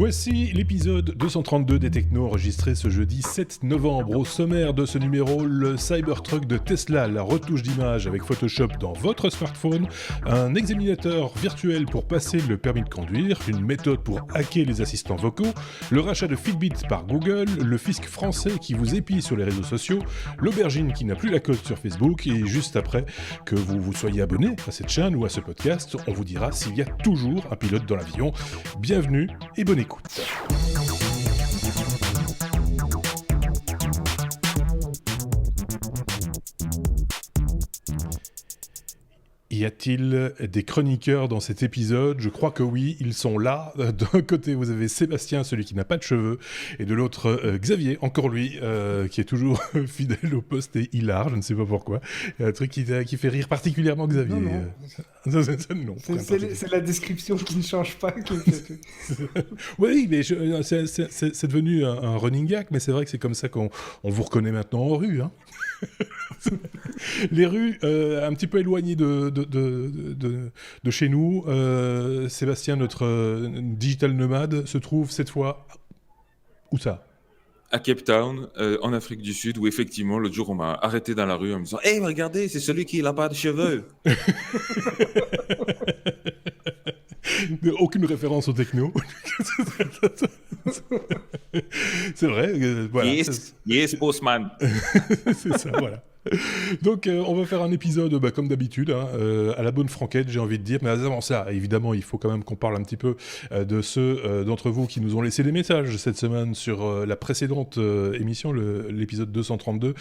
Voici l'épisode 232 des Technos enregistré ce jeudi 7 novembre. Au sommaire de ce numéro, le Cybertruck de Tesla, la retouche d'image avec Photoshop dans votre smartphone, un examinateur virtuel pour passer le permis de conduire, une méthode pour hacker les assistants vocaux, le rachat de Fitbit par Google, le fisc français qui vous épie sur les réseaux sociaux, l'aubergine qui n'a plus la cote sur Facebook, et juste après que vous soyez abonné à cette chaîne ou à ce podcast, on vous dira s'il y a toujours un pilote dans l'avion. Bienvenue et bonne écoute. Y a-t-il des chroniqueurs dans cet épisode ? Je crois que oui, ils sont là. D'un côté, vous avez Sébastien, celui qui n'a pas de cheveux, et de l'autre, Xavier, encore lui, qui est toujours fidèle au poste et hilar, je ne sais pas pourquoi. Il y a un truc qui fait rire particulièrement Xavier. Non. C'est la description qui ne change pas. Oui, mais c'est devenu un running gag, mais c'est vrai que c'est comme ça qu'on vous reconnaît maintenant en rue. Hein. Les rues un petit peu éloignées de chez nous. Sébastien, notre digital nomade, se trouve cette fois où ça ? À Cape Town, en Afrique du Sud, où effectivement, l'autre jour, on m'a arrêté dans la rue en me disant « Hey, regardez, c'est celui qui n'a pas de cheveux !» Aucune référence au techno. C'est vrai. Voilà. Yes, postman. C'est ça, voilà. Donc on va faire un épisode comme d'habitude à la bonne franquette, j'ai envie de dire, mais avant ça évidemment il faut quand même qu'on parle un petit peu de ceux d'entre vous qui nous ont laissé des messages cette semaine sur la précédente émission, l'épisode 232,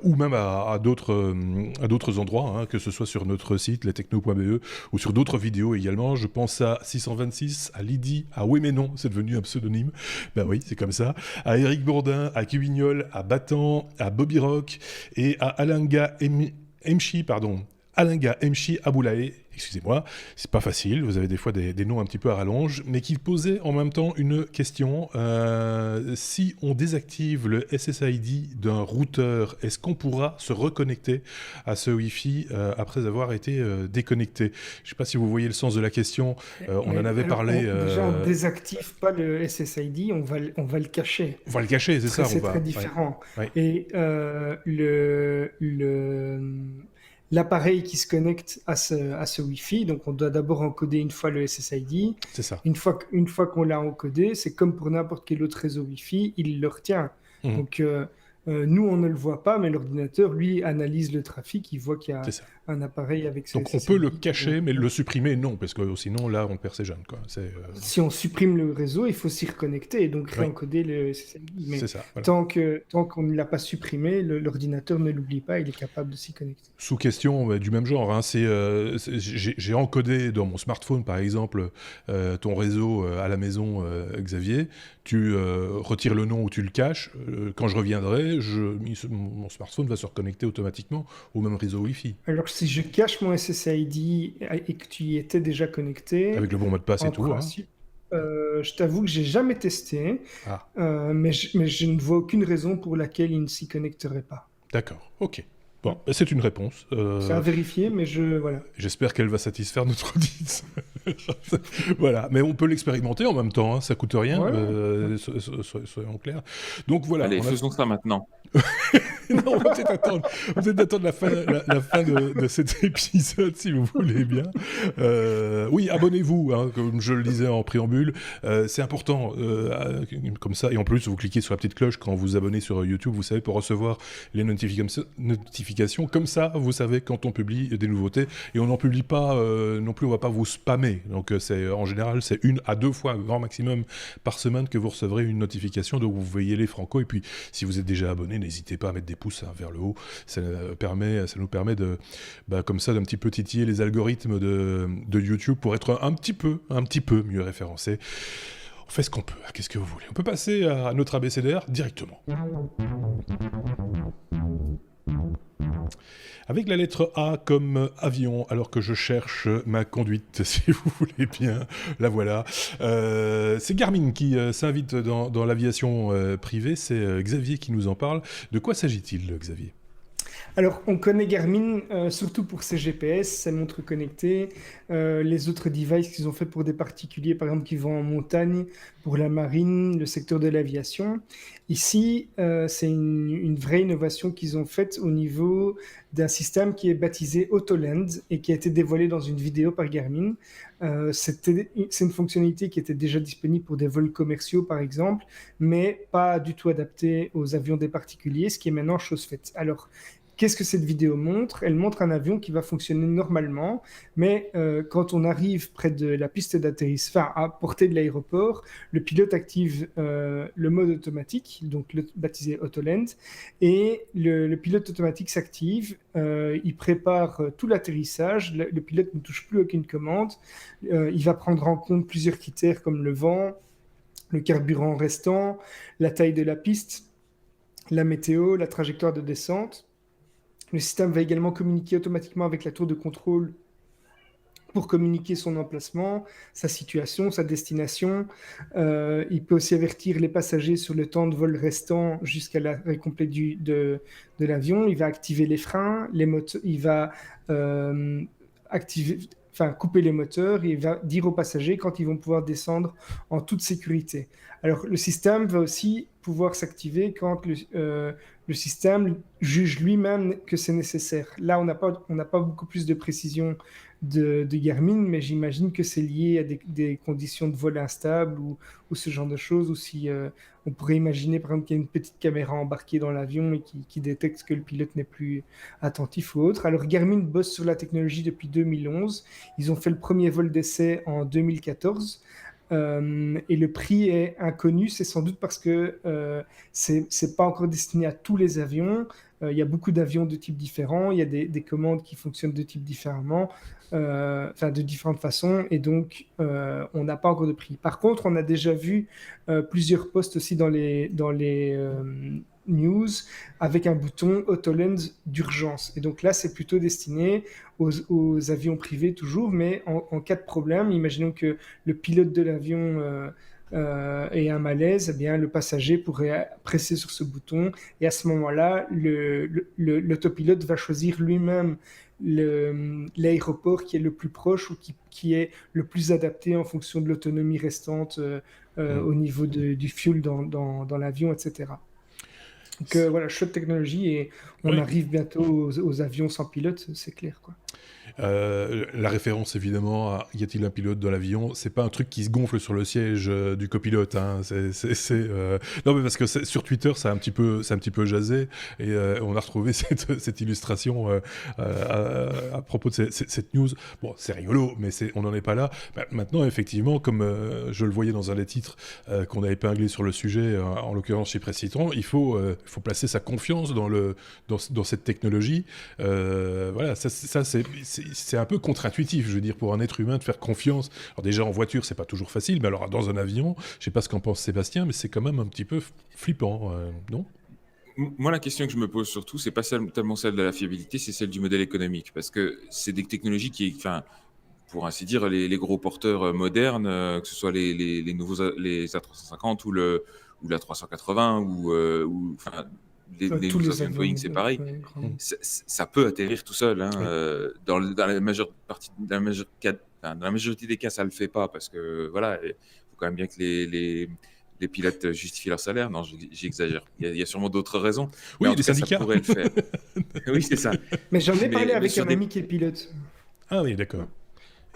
ou même à d'autres endroits, que ce soit sur notre site lestechno.be ou sur d'autres vidéos également. Je pense à 626, à Lydie, à Oui mais non, c'est devenu un pseudonyme, bah oui c'est comme ça, à Eric Bourdin, à Cubignol, à Battant, à Bobby Rock et à Alinga Mchi Aboulaye, excusez-moi, c'est pas facile, vous avez des fois des noms un petit peu à rallonge, mais qui posait en même temps une question. Si on désactive le SSID d'un routeur, est-ce qu'on pourra se reconnecter à ce Wi-Fi après avoir été déconnecté ? Je sais pas si vous voyez le sens de la question, on en avait parlé... Déjà, on désactive pas le SSID, on va le cacher. On va le cacher, c'est ça. C'est très différent. Ouais. Et l'appareil qui se connecte à ce Wi-Fi, donc on doit d'abord encoder une fois le SSID. C'est ça. Une fois qu'on l'a encodé, c'est comme pour n'importe quel autre réseau Wi-Fi, il le retient. Mmh. Donc nous, on ne le voit pas, mais l'ordinateur, lui, analyse le trafic, il voit qu'il y a un appareil avec ce Donc SSID. on peut le cacher, mais le supprimer, non, parce que sinon, là, on perd ses jeunes. Quoi. Si on supprime le réseau, il faut s'y reconnecter et donc réencoder le SSID. Mais c'est ça, voilà. tant qu'on ne l'a pas supprimé, l'ordinateur ne l'oublie pas, il est capable de s'y connecter. Sous question du même genre, j'ai encodé dans mon smartphone, par exemple, ton réseau à la maison, Xavier. Tu retires le nom ou tu le caches. Quand je reviendrai, mon smartphone va se reconnecter automatiquement au même réseau Wi-Fi. Alors, si je cache mon SSID et que tu y étais déjà connecté... Avec le bon mot de passe et tout. Principe, je t'avoue que j'ai jamais testé, mais je ne vois aucune raison pour laquelle il ne s'y connecterait pas. D'accord, ok. Bon, c'est une réponse. C'est à vérifier, mais voilà. J'espère qu'elle va satisfaire notre audience. Voilà, mais on peut l'expérimenter en même temps, ça coûte rien, soyons clairs. Donc voilà. Allez, faisons ça maintenant. Non, on va peut-être attendre la fin de cet épisode, si vous voulez bien. Oui, abonnez-vous, comme je le disais en préambule. C'est important, comme ça. Et en plus, vous cliquez sur la petite cloche quand vous abonnez sur YouTube, vous savez, pour recevoir les notifications. Comme ça, vous savez quand on publie des nouveautés. Et on n'en publie pas non plus, on ne va pas vous spammer. Donc en général, c'est 1 à 2 fois, grand maximum, par semaine que vous recevrez une notification. Donc vous veillez les franco. Et puis, si vous êtes déjà abonné, n'hésitez pas à mettre des pouces vers le haut. Ça nous permet de, comme ça, d'un petit peu titiller les algorithmes de YouTube pour être un petit peu mieux référencé. On fait ce qu'on peut. Qu'est-ce que vous voulez ? On peut passer à notre abécédaire directement. Avec la lettre A comme avion, alors que je cherche ma conduite, si vous voulez bien, la voilà. C'est Garmin qui s'invite dans l'aviation privée, c'est Xavier qui nous en parle. De quoi s'agit-il, Xavier ? Alors, on connaît Garmin surtout pour ses GPS, ses montres connectées, les autres devices qu'ils ont fait pour des particuliers, par exemple, qui vont en montagne, pour la marine, le secteur de l'aviation. Ici, c'est une vraie innovation qu'ils ont faite au niveau d'un système qui est baptisé Autoland et qui a été dévoilé dans une vidéo par Garmin. C'est une fonctionnalité qui était déjà disponible pour des vols commerciaux, par exemple, mais pas du tout adaptée aux avions des particuliers, ce qui est maintenant chose faite. Alors, qu'est-ce que cette vidéo montre? Elle montre un avion qui va fonctionner normalement, mais quand on arrive près de la piste d'atterrissage, enfin à portée de l'aéroport, le pilote active le mode automatique, donc baptisé Autoland, et le pilote automatique s'active, il prépare tout l'atterrissage, le pilote ne touche plus aucune commande, il va prendre en compte plusieurs critères comme le vent, le carburant restant, la taille de la piste, la météo, la trajectoire de descente. Le système va également communiquer automatiquement avec la tour de contrôle pour communiquer son emplacement, sa situation, sa destination. Il peut aussi avertir les passagers sur le temps de vol restant jusqu'à l'arrêt complet de l'avion. Il va activer les freins, il va couper les moteurs et il va dire aux passagers quand ils vont pouvoir descendre en toute sécurité. Alors, le système va aussi pouvoir s'activer quand le système juge lui-même que c'est nécessaire. Là, on n'a pas beaucoup plus de précision de Garmin, mais j'imagine que c'est lié à des conditions de vol instables ou ce genre de choses, ou si on pourrait imaginer par exemple qu'il y a une petite caméra embarquée dans l'avion et qui détecte que le pilote n'est plus attentif ou autre. Alors Garmin bosse sur la technologie depuis 2011. Ils ont fait le premier vol d'essai en 2014. Et le prix est inconnu, c'est sans doute parce que c'est pas encore destiné à tous les avions. Il y a beaucoup d'avions de types différents, il y a des commandes qui fonctionnent de types différemment, de différentes façons, et donc on n'a pas encore de prix. Par contre, on a déjà vu plusieurs posts aussi dans les news avec un bouton Autoland d'urgence. Et donc là, c'est plutôt destiné aux avions privés toujours, mais en cas de problème, imaginons que le pilote de l'avion ait un malaise, eh bien, le passager pourrait presser sur ce bouton et à ce moment-là, l'autopilote va choisir lui-même l'aéroport qui est le plus proche ou qui est le plus adapté en fonction de l'autonomie restante au niveau du fuel dans l'avion, etc. Donc voilà, chouette technologie et on arrive bientôt aux avions sans pilote, c'est clair, quoi. La référence évidemment à y a-t-il un pilote dans l'avion, c'est pas un truc qui se gonfle sur le siège du copilote, hein. Non mais parce que sur Twitter ça a un petit peu jasé et on a retrouvé cette illustration à propos de cette news. Bon, c'est rigolo, mais on n'en est pas là. Maintenant effectivement, comme je le voyais dans un des titres qu'on a épinglé sur le sujet, en l'occurrence chez Presse Citron, il faut placer sa confiance dans cette technologie. Voilà, ça c'est un peu contre-intuitif, je veux dire, pour un être humain de faire confiance. Alors déjà en voiture, c'est pas toujours facile, mais alors dans un avion, je sais pas ce qu'en pense Sébastien, mais c'est quand même un petit peu flippant, non ? Moi, la question que je me pose surtout, c'est pas tellement celle de la fiabilité, c'est celle du modèle économique, parce que c'est des technologies qui, enfin, pour ainsi dire, les gros porteurs modernes, que ce soit les nouveaux les A350 ou la 380 ou enfin les nouveaux avions Boeing, c'est pareil. Ça peut atterrir tout seul. Hein, dans la majeure partie, dans la majorité des cas, ça le fait pas parce que voilà, il faut quand même bien que les pilotes justifient leur salaire. Non, j'exagère. Il y a sûrement d'autres raisons. Oui, mais les syndicats. Ça pourrait le faire. Oui, c'est ça. Mais j'en ai parlé avec un ami qui est pilote. Ah oui, d'accord.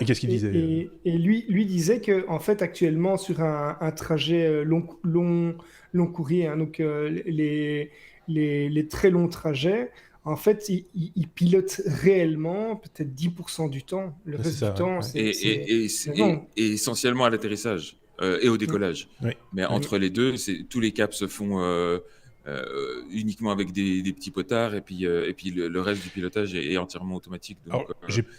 Et qu'est-ce qu'il disait et lui disait que en fait actuellement sur un trajet long courrier, hein, donc les très longs trajets, en fait, il pilote réellement peut-être 10% du temps. Le reste du temps, et essentiellement à l'atterrissage et au décollage. Oui. Mais entre les deux, tous les caps se font uniquement avec des petits potards et puis le reste du pilotage est entièrement automatique. Donc,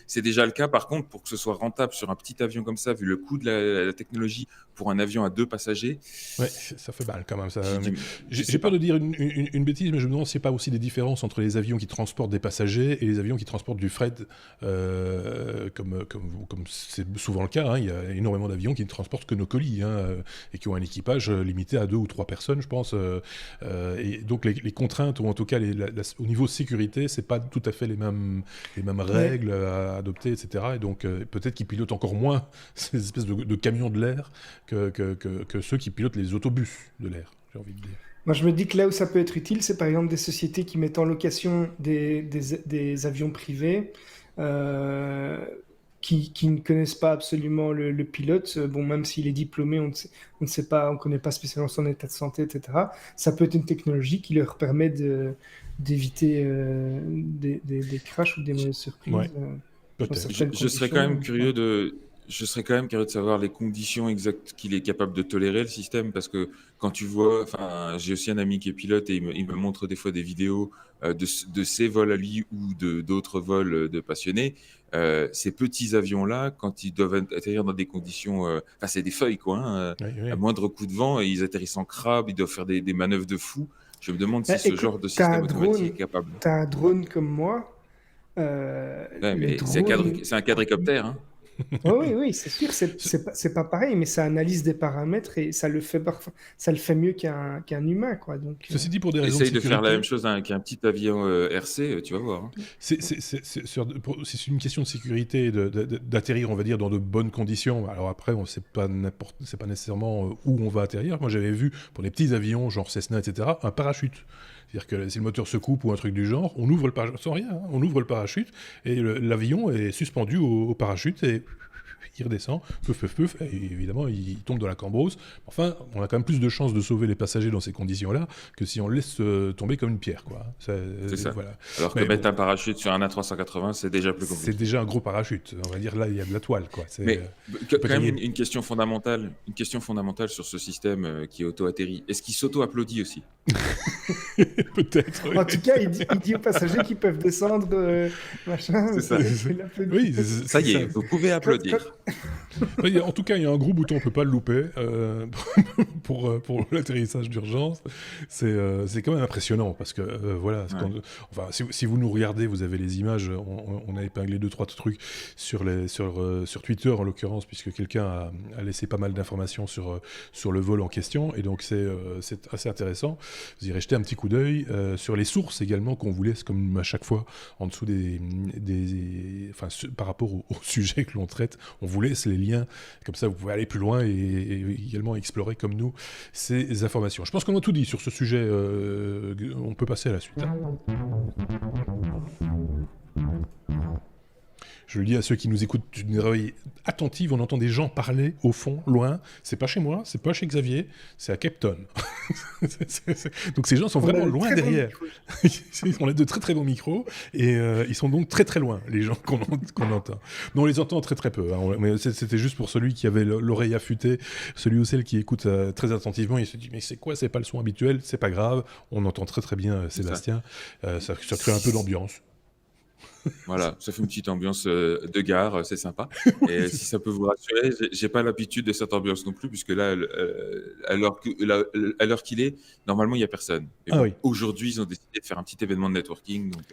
c'est déjà le cas. Par contre, pour que ce soit rentable sur un petit avion comme ça, vu le coût de la technologie pour un avion à 2 passagers, ouais, ça fait mal quand même. J'ai peur de dire une bêtise, mais je me demande s'il n'y a pas aussi des différences entre les avions qui transportent des passagers et les avions qui transportent du fret, comme c'est souvent le cas. Hein. Il y a énormément d'avions qui ne transportent que nos colis, hein, et qui ont un équipage limité à 2 ou 3 personnes, je pense. Et donc les contraintes, ou en tout cas au niveau sécurité, c'est pas tout à fait les mêmes règles à adopter, etc. Et donc peut-être qu'ils pilotent encore moins ces espèces de camions de l'air que ceux qui pilotent les autobus de l'air, j'ai envie de dire. Moi, je me dis que là où ça peut être utile, c'est par exemple des sociétés qui mettent en location des avions privés euh, qui ne connaissent pas absolument le pilote. Bon, même s'il est diplômé, on ne sait pas, on ne connaît pas spécialement son état de santé, etc. Ça peut être une technologie qui leur permet d'éviter des crashs ou des mauvaises surprises. Ouais, Dans peut-être. certaines Je serais quand même conditions. curieux de, je serais quand même curieux de savoir les conditions exactes qu'il est capable de tolérer le système, parce que quand tu vois, enfin, j'ai aussi un ami qui est pilote et il me montre des fois des vidéos de ses vols à lui ou de d'autres vols de passionnés. Ces petits avions-là, quand ils doivent atterrir dans des conditions, enfin, c'est des feuilles quoi, hein, Oui, oui. à moindre coup de vent et ils atterrissent en crabe, ils doivent faire des manœuvres de fou. Je me demande si Bah, ce écoute, genre de système automatique est capable. t'as un drone comme moi. Ouais, Le mais drone. c'est un quadricoptère, hein. Oh oui, oui, c'est sûr, c'est pas pareil, mais ça analyse des paramètres et ça le fait parfois, ça le fait mieux qu'un humain, quoi. Donc, Ceci dit, pour des raisons de Essaye de faire la sécurité, même chose qu'un petit avion RC, tu vas voir, hein. c'est une question de sécurité d'atterrir, on va dire, dans de bonnes conditions. Alors après, on sait pas c'est pas nécessairement où on va atterrir. Moi, j'avais vu pour les petits avions, genre Cessna, etc., un parachute. C'est-à-dire que si le moteur se coupe ou un truc du genre, on ouvre le parachute, sans rien, hein, on ouvre le parachute et l'avion est suspendu au parachute et il redescend, peuf, et évidemment il tombe dans la cambrousse. Enfin, on a quand même plus de chances de sauver les passagers dans ces conditions-là que si on le laisse tomber comme une pierre, quoi. C'est ça. Voilà. Alors que Mais mettre bon, un parachute sur un A380, c'est déjà plus c'est compliqué. déjà un gros parachute. On va dire là, il y a de la toile, quoi. Mais tu peux quand même gagner. une question fondamentale sur ce système qui est auto-atterri. Est-ce qu'il s'auto-applaudit aussi? Peut-être. Oui. en tout cas, il dit aux passagers qu'ils peuvent descendre, machin. C'est ça. Il applaudit. Oui, Ça y est, vous pouvez Quand- applaudir. Oui, en tout cas, il y a un gros bouton, on peut pas le louper pour l'atterrissage d'urgence. C'est quand même impressionnant parce que voilà. Ouais. Enfin, si vous nous regardez, vous avez les images. On a épinglé 2-3 trucs sur Twitter en l'occurrence, puisque quelqu'un a laissé pas mal d'informations sur le vol en question, et donc c'est assez intéressant. Vous irez jeter un petit coup d'œil sur les sources également qu'on vous laisse comme à chaque fois en dessous enfin, par rapport au sujet que l'on traite, on vous laisse les liens, comme ça vous pouvez aller plus loin et également explorer comme nous ces informations. Je pense qu'on a tout dit sur ce sujet, on peut passer à la suite. Hein. Je le dis à ceux qui nous écoutent d'une oreille attentive, on entend des gens parler au fond, loin. C'est pas chez moi, c'est pas chez Xavier, c'est à Cape Town. Donc ces gens sont vraiment loin derrière. On a de très très bons micros et ils sont donc très très loin, les gens qu'on entend. Mais on les entend très très peu. Hein. Mais c'était juste pour celui qui avait l'oreille affûtée, celui ou celle qui écoute très attentivement. Il se dit mais c'est quoi, c'est pas le son habituel, c'est pas grave. On entend très très bien Sébastien. Ça crée un peu d'ambiance. Voilà, ça fait une petite ambiance de gare, c'est sympa. Et si ça peut vous rassurer, j'ai pas l'habitude de cette ambiance non plus, puisque là, à l'heure qu'il est, normalement, il n'y a personne. Mais Ah bon, oui. aujourd'hui, ils ont décidé de faire un petit événement de networking. Donc,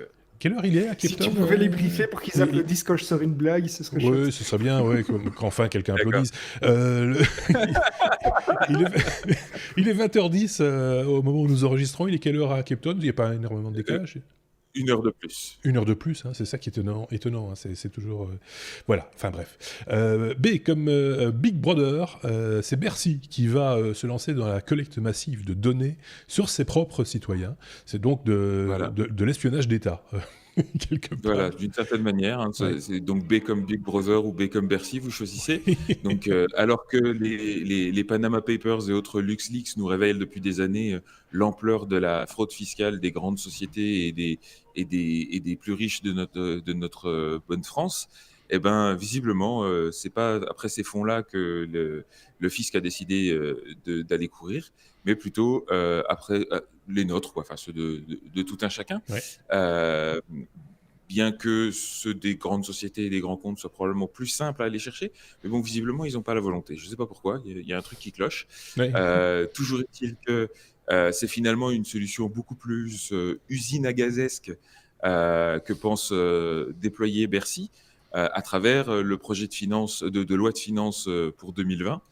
Quelle heure il est à Cape Si Town? tu pouvais les briefer pour qu'ils applaudissent quand je sors une blague, ce serait chouette. Oui, ce serait bien, ouais, qu'enfin quelqu'un D'accord. applaudisse. Il est 20h10 au moment où nous enregistrons. Il est quelle heure à Cape Town? Il n'y a pas énormément de décalage? 1 heure de plus. 1 heure de plus, hein, c'est ça qui est étonnant hein, c'est toujours... Voilà, enfin bref. B comme Big Brother, c'est Bercy qui va se lancer dans la collecte massive de données sur ses propres citoyens. C'est donc Voilà. de l'espionnage d'État. Quelque part. Voilà, d'une certaine manière. Hein, Ouais. c'est donc B comme Big Brother ou B comme Bercy, vous choisissez. Donc, alors que les Panama Papers et autres LuxLeaks nous révèlent depuis des années l'ampleur de la fraude fiscale des grandes sociétés et des plus riches de notre bonne France, eh ben, visiblement, c'est pas après ces fonds-là que le fisc a décidé d'aller courir, mais plutôt après les nôtres, quoi, enfin ceux de tout un chacun. Ouais. Euh, Bien que ceux des grandes sociétés et des grands comptes soient probablement plus simples à aller chercher, mais bon, visiblement, ils n'ont pas la volonté. Je ne sais pas pourquoi, il y a un truc qui cloche. Ouais. Toujours est-il que c'est finalement une solution beaucoup plus usine à gazesque que pense déployer Bercy à travers le projet de loi de finances pour 2020,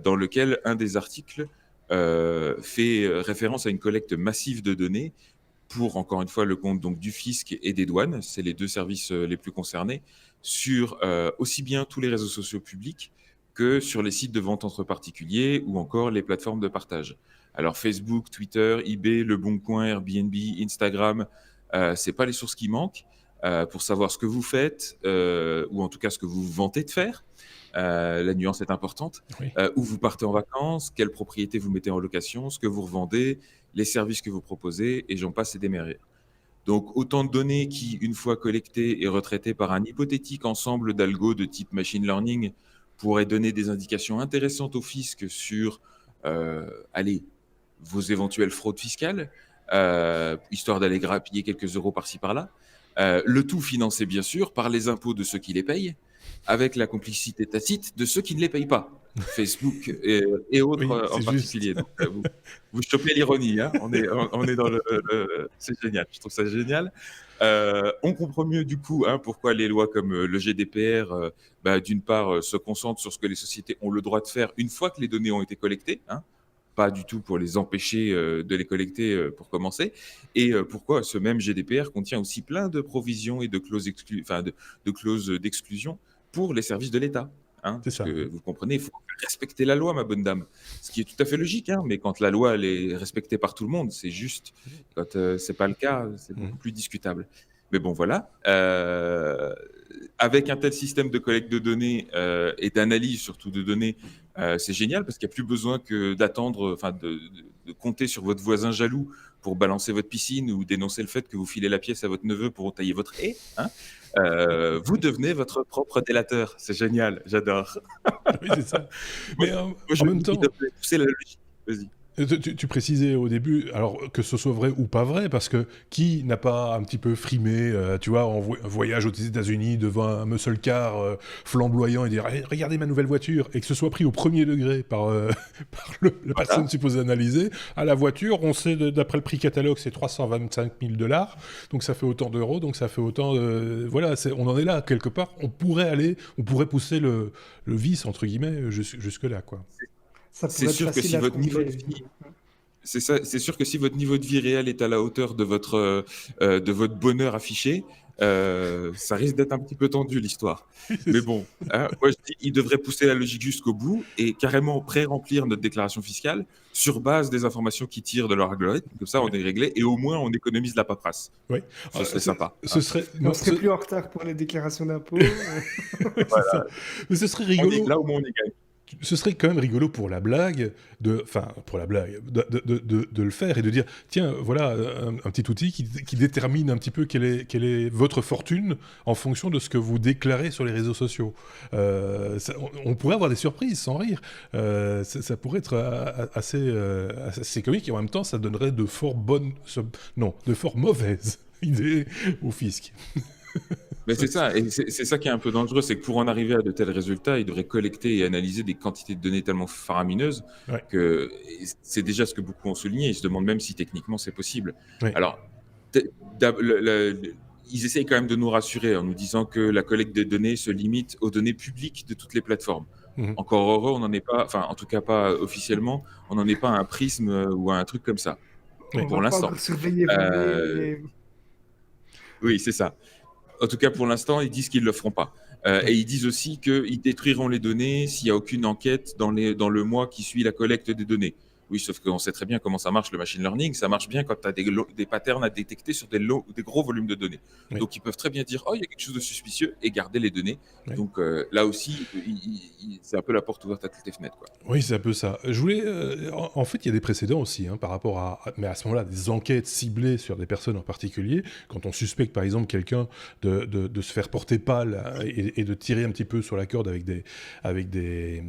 dans lequel un des articles fait référence à une collecte massive de données pour, encore une fois, le compte donc, du fisc et des douanes, c'est les deux services les plus concernés, sur aussi bien tous les réseaux sociaux publics que sur les sites de vente entre particuliers ou encore les plateformes de partage. Alors Facebook, Twitter, eBay, Le Bon Coin, Airbnb, Instagram, c'est pas les sources qui manquent pour savoir ce que vous faites ou en tout cas ce que vous vantez de faire. La nuance est importante. Oui. Où vous partez en vacances, quelles propriétés vous mettez en location, ce que vous revendez, les services que vous proposez, et j'en passe et des meilleurs. Donc, autant de données qui, une fois collectées et retraitées par un hypothétique ensemble d'algos de type machine learning, pourraient donner des indications intéressantes au fisc sur, allez, vos éventuelles fraudes fiscales, histoire d'aller grappiller quelques euros par-ci par-là. Le tout financé, bien sûr, par les impôts de ceux qui les payent, avec la complicité tacite de ceux qui ne les payent pas. Facebook et autres Oui, en c'est particulier. juste. Donc, vous chopez l'ironie, hein. On est dans c'est génial, je trouve ça génial. On comprend mieux du coup pourquoi les lois comme le GDPR, d'une part, se concentrent sur ce que les sociétés ont le droit de faire une fois que les données ont été collectées, hein, pas du tout pour les empêcher de les collecter pour commencer, et pourquoi ce même GDPR contient aussi plein de provisions et de clauses, de clauses d'exclusion pour les services de l'État. Hein, C'est parce ça. que vous comprenez, il faut respecter la loi, ma bonne dame. Ce qui est tout à fait logique, hein, mais quand la loi elle est respectée par tout le monde, c'est juste. Quand c'est pas le cas, c'est beaucoup plus discutable. Mais bon, voilà. Avec un tel système de collecte de données et d'analyse surtout de données, c'est génial parce qu'il n'y a plus besoin que d'attendre, de compter sur votre voisin jaloux pour balancer votre piscine ou dénoncer le fait que vous filez la pièce à votre neveu pour tailler votre haie. Hein. Vous devenez votre propre délateur. C'est génial, j'adore. Oui, c'est ça. Mais Moi, en même temps, pousser la logique. Vas-y. tu précisais au début, alors que ce soit vrai ou pas vrai, parce que qui n'a pas un petit peu frimé, tu vois, en voyage aux États-Unis devant un muscle car flamboyant et dire regardez ma nouvelle voiture, et que ce soit pris au premier degré par, par la personne supposée analyser, à la voiture, on sait d'après le prix catalogue, c'est 325 000 $, donc ça fait autant d'euros, donc ça fait autant. Voilà, on en est là, quelque part, on pourrait pousser le vice, entre guillemets, jusque-là, quoi. Ça C'est pourrait être sûr que facile si à votre niveau de trouver. vie, c'est ça, c'est sûr que si votre niveau de vie réel est à la hauteur de votre bonheur affiché, ça risque d'être un petit peu tendu l'histoire. Mais bon, hein, moi je dis, il devrait pousser la logique jusqu'au bout et carrément pré-remplir notre déclaration fiscale sur base des informations qui tirent de leur algorithme. Comme ça, on est réglé et au moins on économise la paperasse. Oui. Ce serait sympa. Ce serait, On non, serait plus en retard pour les déclarations d'impôts. c'est ça. Mais ce serait rigolo. Là, au moins, on est gagné. Ce serait quand même rigolo pour la blague, de le faire et de dire tiens, voilà un petit outil qui détermine un petit peu quelle est votre fortune en fonction de ce que vous déclarez sur les réseaux sociaux. On pourrait avoir des surprises sans rire. Ça pourrait être assez comique et en même temps, ça donnerait de fort mauvaises idées au fisc. Mais c'est ça, et c'est ça qui est un peu dangereux, c'est que pour en arriver à de tels résultats, il devrait collecter et analyser des quantités de données tellement faramineuses que c'est déjà ce que beaucoup ont souligné. Ils se demandent même si techniquement c'est possible. Oui. Alors, ils essayent quand même de nous rassurer en nous disant que la collecte des données se limite aux données publiques de toutes les plateformes. Encore heureux, on n'en est pas, enfin en tout cas pas officiellement, on n'en est pas à un prisme ou à un truc comme ça. Pour l'instant. Oui, c'est ça. En tout cas, pour l'instant, ils disent qu'ils ne le feront pas. Et ils disent aussi qu'ils détruiront les données s'il n'y a aucune enquête dans le mois qui suit la collecte des données. Oui, sauf qu'on sait très bien comment ça marche le machine learning. Ça marche bien quand tu as des patterns à détecter sur des gros volumes de données. Oui. Donc, ils peuvent très bien dire « Oh, il y a quelque chose de suspicieux » et garder les données. Oui. Donc, là aussi, c'est un peu la porte ouverte à toutes les fenêtres, quoi. Oui, c'est un peu ça. Je voulais... en fait, il y a des précédents aussi par rapport mais à ce moment-là, des enquêtes ciblées sur des personnes en particulier. Quand on suspecte, par exemple, quelqu'un de se faire porter pâle et de tirer un petit peu sur la corde avec des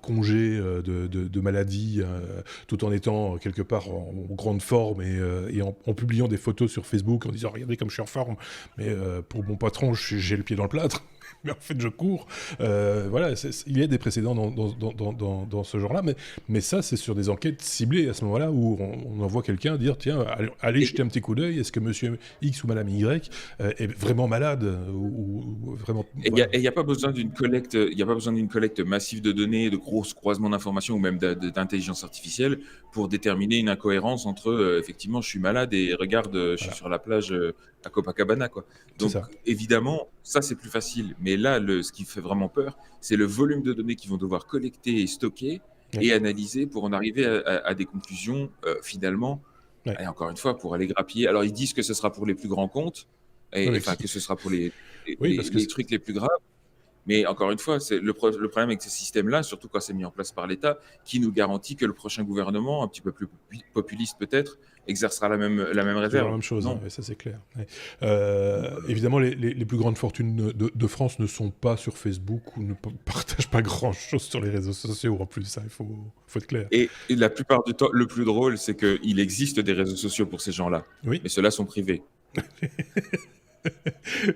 congés de maladie, tout en étant quelque part en grande forme et en publiant des photos sur Facebook en disant regardez comme je suis en forme, mais pour mon patron j'ai le pied dans le plâtre. mais en fait je cours. Voilà, il y a des précédents dans ce genre-là, mais ça c'est sur des enquêtes ciblées à ce moment-là où on envoie quelqu'un dire tiens, allez jeter un petit coup d'œil, est-ce que monsieur X ou madame Y est vraiment malade ou vraiment... Et voilà. il n'y a pas besoin d'une collecte, il y a pas besoin d'une collecte massive de données, de gros croisements d'informations ou même d'intelligence artificielle pour déterminer une incohérence entre effectivement je suis malade et regarde, je suis Voilà. sur la plage à Copacabana, quoi. C'est Donc ça. évidemment, ça c'est plus facile. Mais là, ce qui fait vraiment peur, c'est le volume de données qu'ils vont devoir collecter et stocker Ouais. et analyser pour en arriver à des conclusions finalement. Ouais. Et encore une fois, pour aller grappiller. Alors ils disent que ce sera pour les plus grands comptes, Ouais, mais enfin que ce sera pour les, oui, parce que les trucs les plus graves. Mais encore une fois, c'est le problème avec ces systèmes-là, surtout quand c'est mis en place par l'État, qui nous garantit que le prochain gouvernement, un petit peu plus populiste peut-être, exercera la même toujours la réserve. même chose, hein, Non. ouais, ça c'est clair. Ouais. Évidemment, les plus grandes fortunes de France ne sont pas sur Facebook ou ne partagent pas grand-chose sur les réseaux sociaux en plus, hein, il faut être clair. Et la plupart du temps, le plus drôle, c'est qu'il existe des réseaux sociaux pour ces gens-là, Oui, mais ceux-là sont privés.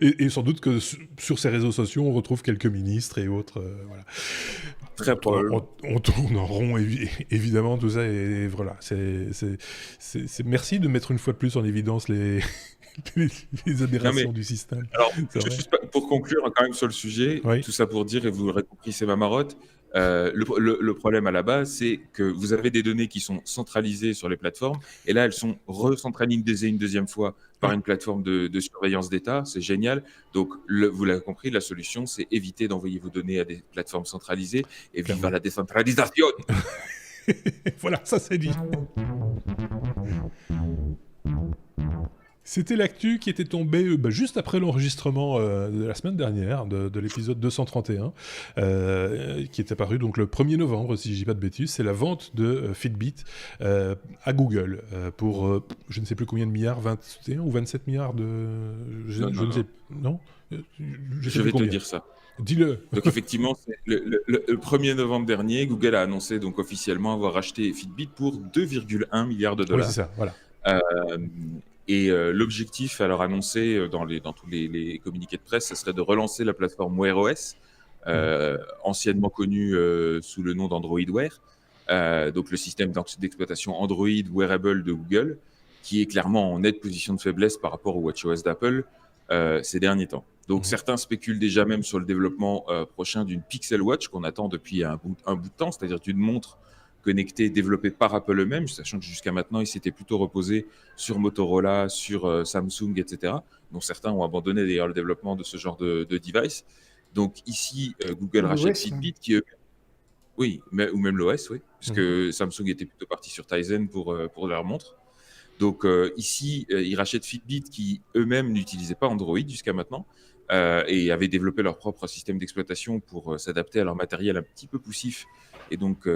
et sans doute que sur ces réseaux sociaux, on retrouve quelques ministres et autres. Voilà. Très probablement. On tourne en rond, évidemment, tout ça. Et voilà, merci de mettre une fois de plus en évidence les aberrations du système. Alors, C'est vrai. juste pour conclure quand même sur le sujet, Oui. tout ça pour dire, et vous l'aurez compris, c'est ma marotte, le problème à la base, c'est que vous avez des données qui sont centralisées sur les plateformes, et là, elles sont recentralisées une deuxième fois par Oui. une plateforme de surveillance d'État. C'est génial. Donc, vous l'avez compris, la solution, c'est éviter d'envoyer vos données à des plateformes centralisées, et Clairement. vive la décentralisation. Voilà, ça c'est dit. C'était l'actu qui était tombée juste après l'enregistrement de la semaine dernière, de l'épisode 231, qui est apparu donc le 1er novembre, si je dis pas de bêtises. C'est la vente de Fitbit à Google pour je ne sais plus combien de milliards, 21 ou 27 milliards de... Je ne sais... Non Je vais te dire ça. Dis-le. Donc effectivement, le 1er novembre dernier, Google a annoncé donc officiellement avoir acheté Fitbit pour 2,1 milliards de Oui, dollars. c'est ça, voilà. Et l'objectif, alors annoncé dans tous les communiqués de presse, ce serait de relancer la plateforme Wear OS, anciennement connue sous le nom d'Android Wear, donc le système d'exploitation Android Wearable de Google, qui est clairement en nette position de faiblesse par rapport au WatchOS d'Apple ces derniers temps. Donc certains spéculent déjà même sur le développement prochain d'une Pixel Watch qu'on attend depuis un bout de temps, c'est-à-dire d'une montre connectée développée par Apple eux-mêmes, sachant que jusqu'à maintenant, ils s'étaient plutôt reposés sur Motorola, sur Samsung, etc. Donc certains ont abandonné d'ailleurs le développement de ce genre de device. Donc ici, Google rachète Fitbit, qui oui, ou même l'OS, oui, puisque Samsung était plutôt parti sur Tizen pour leur montre. Donc ici, ils rachètent Fitbit, qui eux-mêmes n'utilisaient pas Android jusqu'à maintenant, et avaient développé leur propre système d'exploitation pour s'adapter à leur matériel un petit peu poussif. Et donc,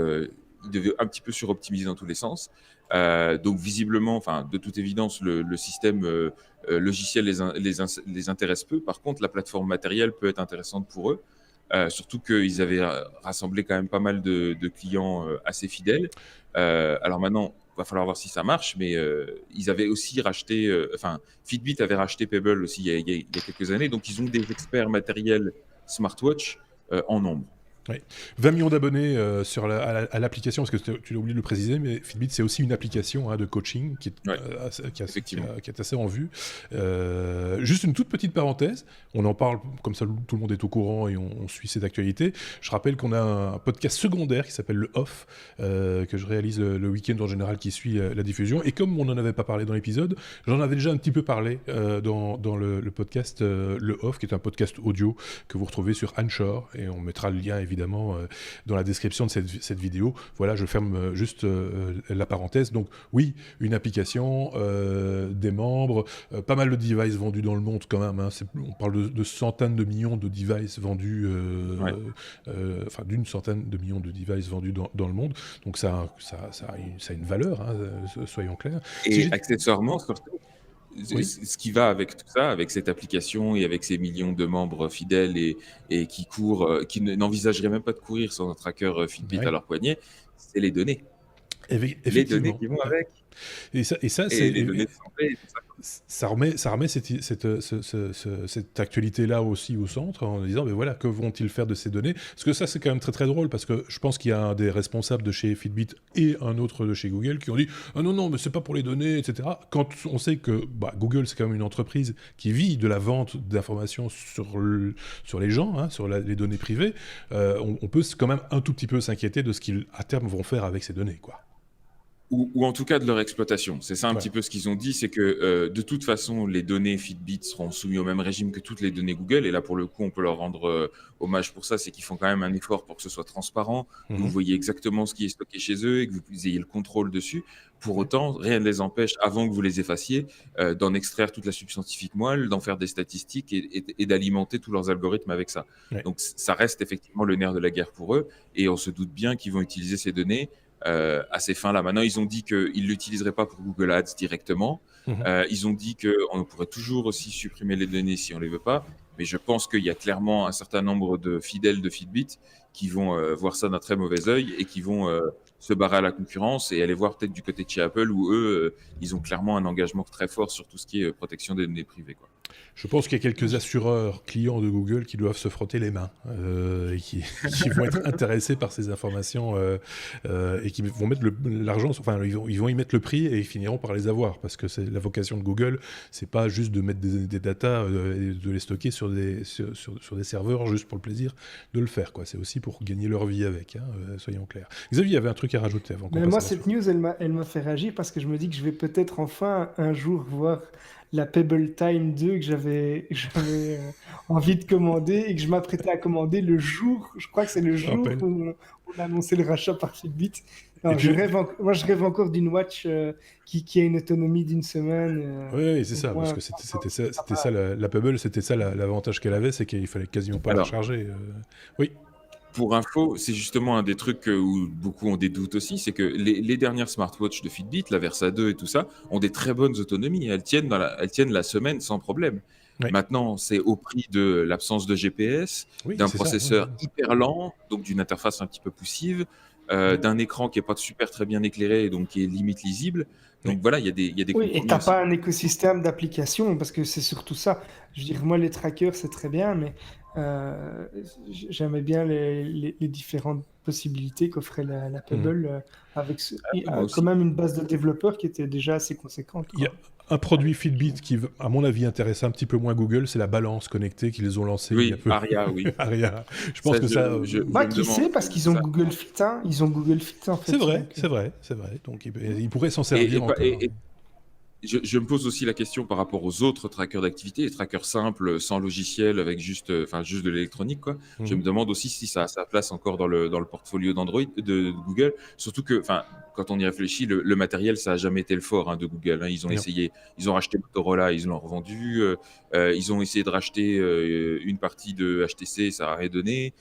ils devaient un petit peu suroptimiser dans tous les sens. Donc visiblement, de toute évidence, le système logiciel les intéresse peu. Par contre, la plateforme matérielle peut être intéressante pour eux. Surtout qu'ils avaient rassemblé quand même pas mal de clients assez fidèles. Alors maintenant, il va falloir voir si ça marche, mais ils avaient aussi racheté, Fitbit avait racheté Pebble aussi il y a quelques années, donc ils ont des experts matériels smartwatch en nombre. Oui. 20 millions d'abonnés à l'application, parce que tu l'as oublié de le préciser, mais Fitbit, c'est aussi une application de coaching qui est assez en vue. Juste une toute petite parenthèse, on en parle, comme ça tout le monde est au courant et on suit cette actualité. Je rappelle qu'on a un podcast secondaire qui s'appelle le Off, que je réalise le week-end en général qui suit la diffusion. Et comme on n'en avait pas parlé dans l'épisode, j'en avais déjà un petit peu parlé dans le podcast le Off, qui est un podcast audio que vous retrouvez sur Anchor, et on mettra le lien évidemment dans la description de cette vidéo. Voilà, je ferme juste la parenthèse. Donc oui, une application, des membres, pas mal de devices vendus dans le monde quand même, hein. On parle de centaines de millions de devices vendus, d'une centaine de millions de devices vendus dans le monde. Donc ça a une valeur, hein, soyons clairs. Et accessoirement, Oui. ce qui va avec tout ça, avec cette application et avec ces millions de membres fidèles et qui courent, qui n'envisageraient même pas de courir sans un tracker Fitbit à leur poignet, c'est les données. Les données qui vont avec. Et ça, Et les données de santé et tout ça. ça remet cette actualité-là aussi au centre en disant, mais voilà, que vont-ils faire de ces données? Parce que ça, c'est quand même très très drôle, parce que je pense qu'il y a un des responsables de chez Fitbit et un autre de chez Google qui ont dit, ah non, non, mais c'est pas pour les données, etc. Quand on sait que Google, c'est quand même une entreprise qui vit de la vente d'informations sur les gens, hein, sur les données privées, on peut quand même un tout petit peu s'inquiéter de ce qu'ils, à terme, vont faire avec ces données, quoi. Ou en tout cas de leur exploitation. C'est ça un Voilà. petit peu ce qu'ils ont dit, c'est que de toute façon, les données Fitbit seront soumises au même régime que toutes les données Google. Et là, pour le coup, on peut leur rendre hommage pour ça, c'est qu'ils font quand même un effort pour que ce soit transparent, que vous voyez exactement ce qui est stocké chez eux et que vous ayez le contrôle dessus. Pour autant, rien ne les empêche, avant que vous les effaciez, d'en extraire toute la subscientifique moelle, d'en faire des statistiques et d'alimenter tous leurs algorithmes avec ça. Ouais. Donc ça reste effectivement le nerf de la guerre pour eux. Et on se doute bien qu'ils vont utiliser ces données à ces fins-là. Maintenant, ils ont dit qu'ils ne l'utiliseraient pas pour Google Ads directement. Ils ont dit qu'on pourrait toujours aussi supprimer les données si on ne les veut pas. Mais je pense qu'il y a clairement un certain nombre de fidèles de Fitbit qui vont voir ça d'un très mauvais œil et qui vont se barrer à la concurrence et aller voir peut-être du côté de chez Apple où eux, ils ont clairement un engagement très fort sur tout ce qui est protection des données privées, quoi. Je pense qu'il y a quelques assureurs clients de Google qui doivent se frotter les mains et qui vont être intéressés par ces informations et qui vont mettre l'argent, enfin ils vont y mettre le prix et ils finiront par les avoir, parce que c'est la vocation de Google, c'est pas juste de mettre des datas et de les stocker sur des serveurs juste pour le plaisir de le faire, quoi. C'est aussi pour gagner leur vie avec, hein, soyons clairs. Xavier, il y avait un truc à rajouter avant qu'on Mais passe moi, à la cette suite. news, elle m'a fait réagir parce que je me dis que je vais peut-être enfin un jour voir la Pebble Time 2 que j'avais envie de commander et que je m'apprêtais à commander le jour, je crois que c'est le Je te jour rappelle. où on a annoncé le rachat par Fitbit. Et Non, puis, moi, je rêve encore d'une watch qui a une autonomie d'une semaine. oui, c'est Au ça, parce moins, que c'était ça la Pebble, c'était ça l'avantage qu'elle avait, c'est qu'il fallait quasiment pas la Alors, recharger. Oui. pour info, c'est justement un des trucs où beaucoup ont des doutes aussi, c'est que les dernières smartwatches de Fitbit, la Versa 2 et tout ça, ont des très bonnes autonomies. Elles tiennent la semaine sans problème. Ouais. Maintenant, c'est au prix de l'absence de GPS, Oui, d'un c'est ça, processeur ouais. hyper lent, donc d'une interface un petit peu poussive, d'un écran qui n'est pas super très bien éclairé et donc qui est limite lisible. Donc Oui. voilà, il y a des oui, et compromis t'as aussi. pas un écosystème d'applications, parce que c'est surtout ça. Je veux dire, moi, les trackers, c'est très bien, mais euh, j'aimais bien les différentes possibilités qu'offrait la Pebble, avec Moi quand aussi. même une base de développeurs qui était déjà assez conséquente, Il y a quoi. un produit Fitbit qui, à mon avis, intéresse un petit peu moins Google, c'est la balance connectée qu'ils ont lancée il y a Oui, peu. Aria, oui. Aria. Je pense Ça, que ça, je Bah, me qui demande sait, parce qu'ils ont ça. Google Fit, hein. Ils ont Google Fit, en c'est fait. vrai, Donc, c'est vrai, c'est vrai. Donc il pourrait s'en Et, servir et, encore. et, je me pose aussi la question par rapport aux autres trackers d'activité, les trackers simples, sans logiciel, avec juste de l'électronique, quoi. Je me demande aussi si ça a sa place encore dans le portfolio d'Android, de Google. Surtout que, quand on y réfléchit, le matériel, ça n'a jamais été le fort, hein, de Google, hein. Ils ont Non. essayé, ils ont racheté Motorola, ils l'ont revendu. Ils ont essayé de racheter une partie de HTC, ça n'a rien donné.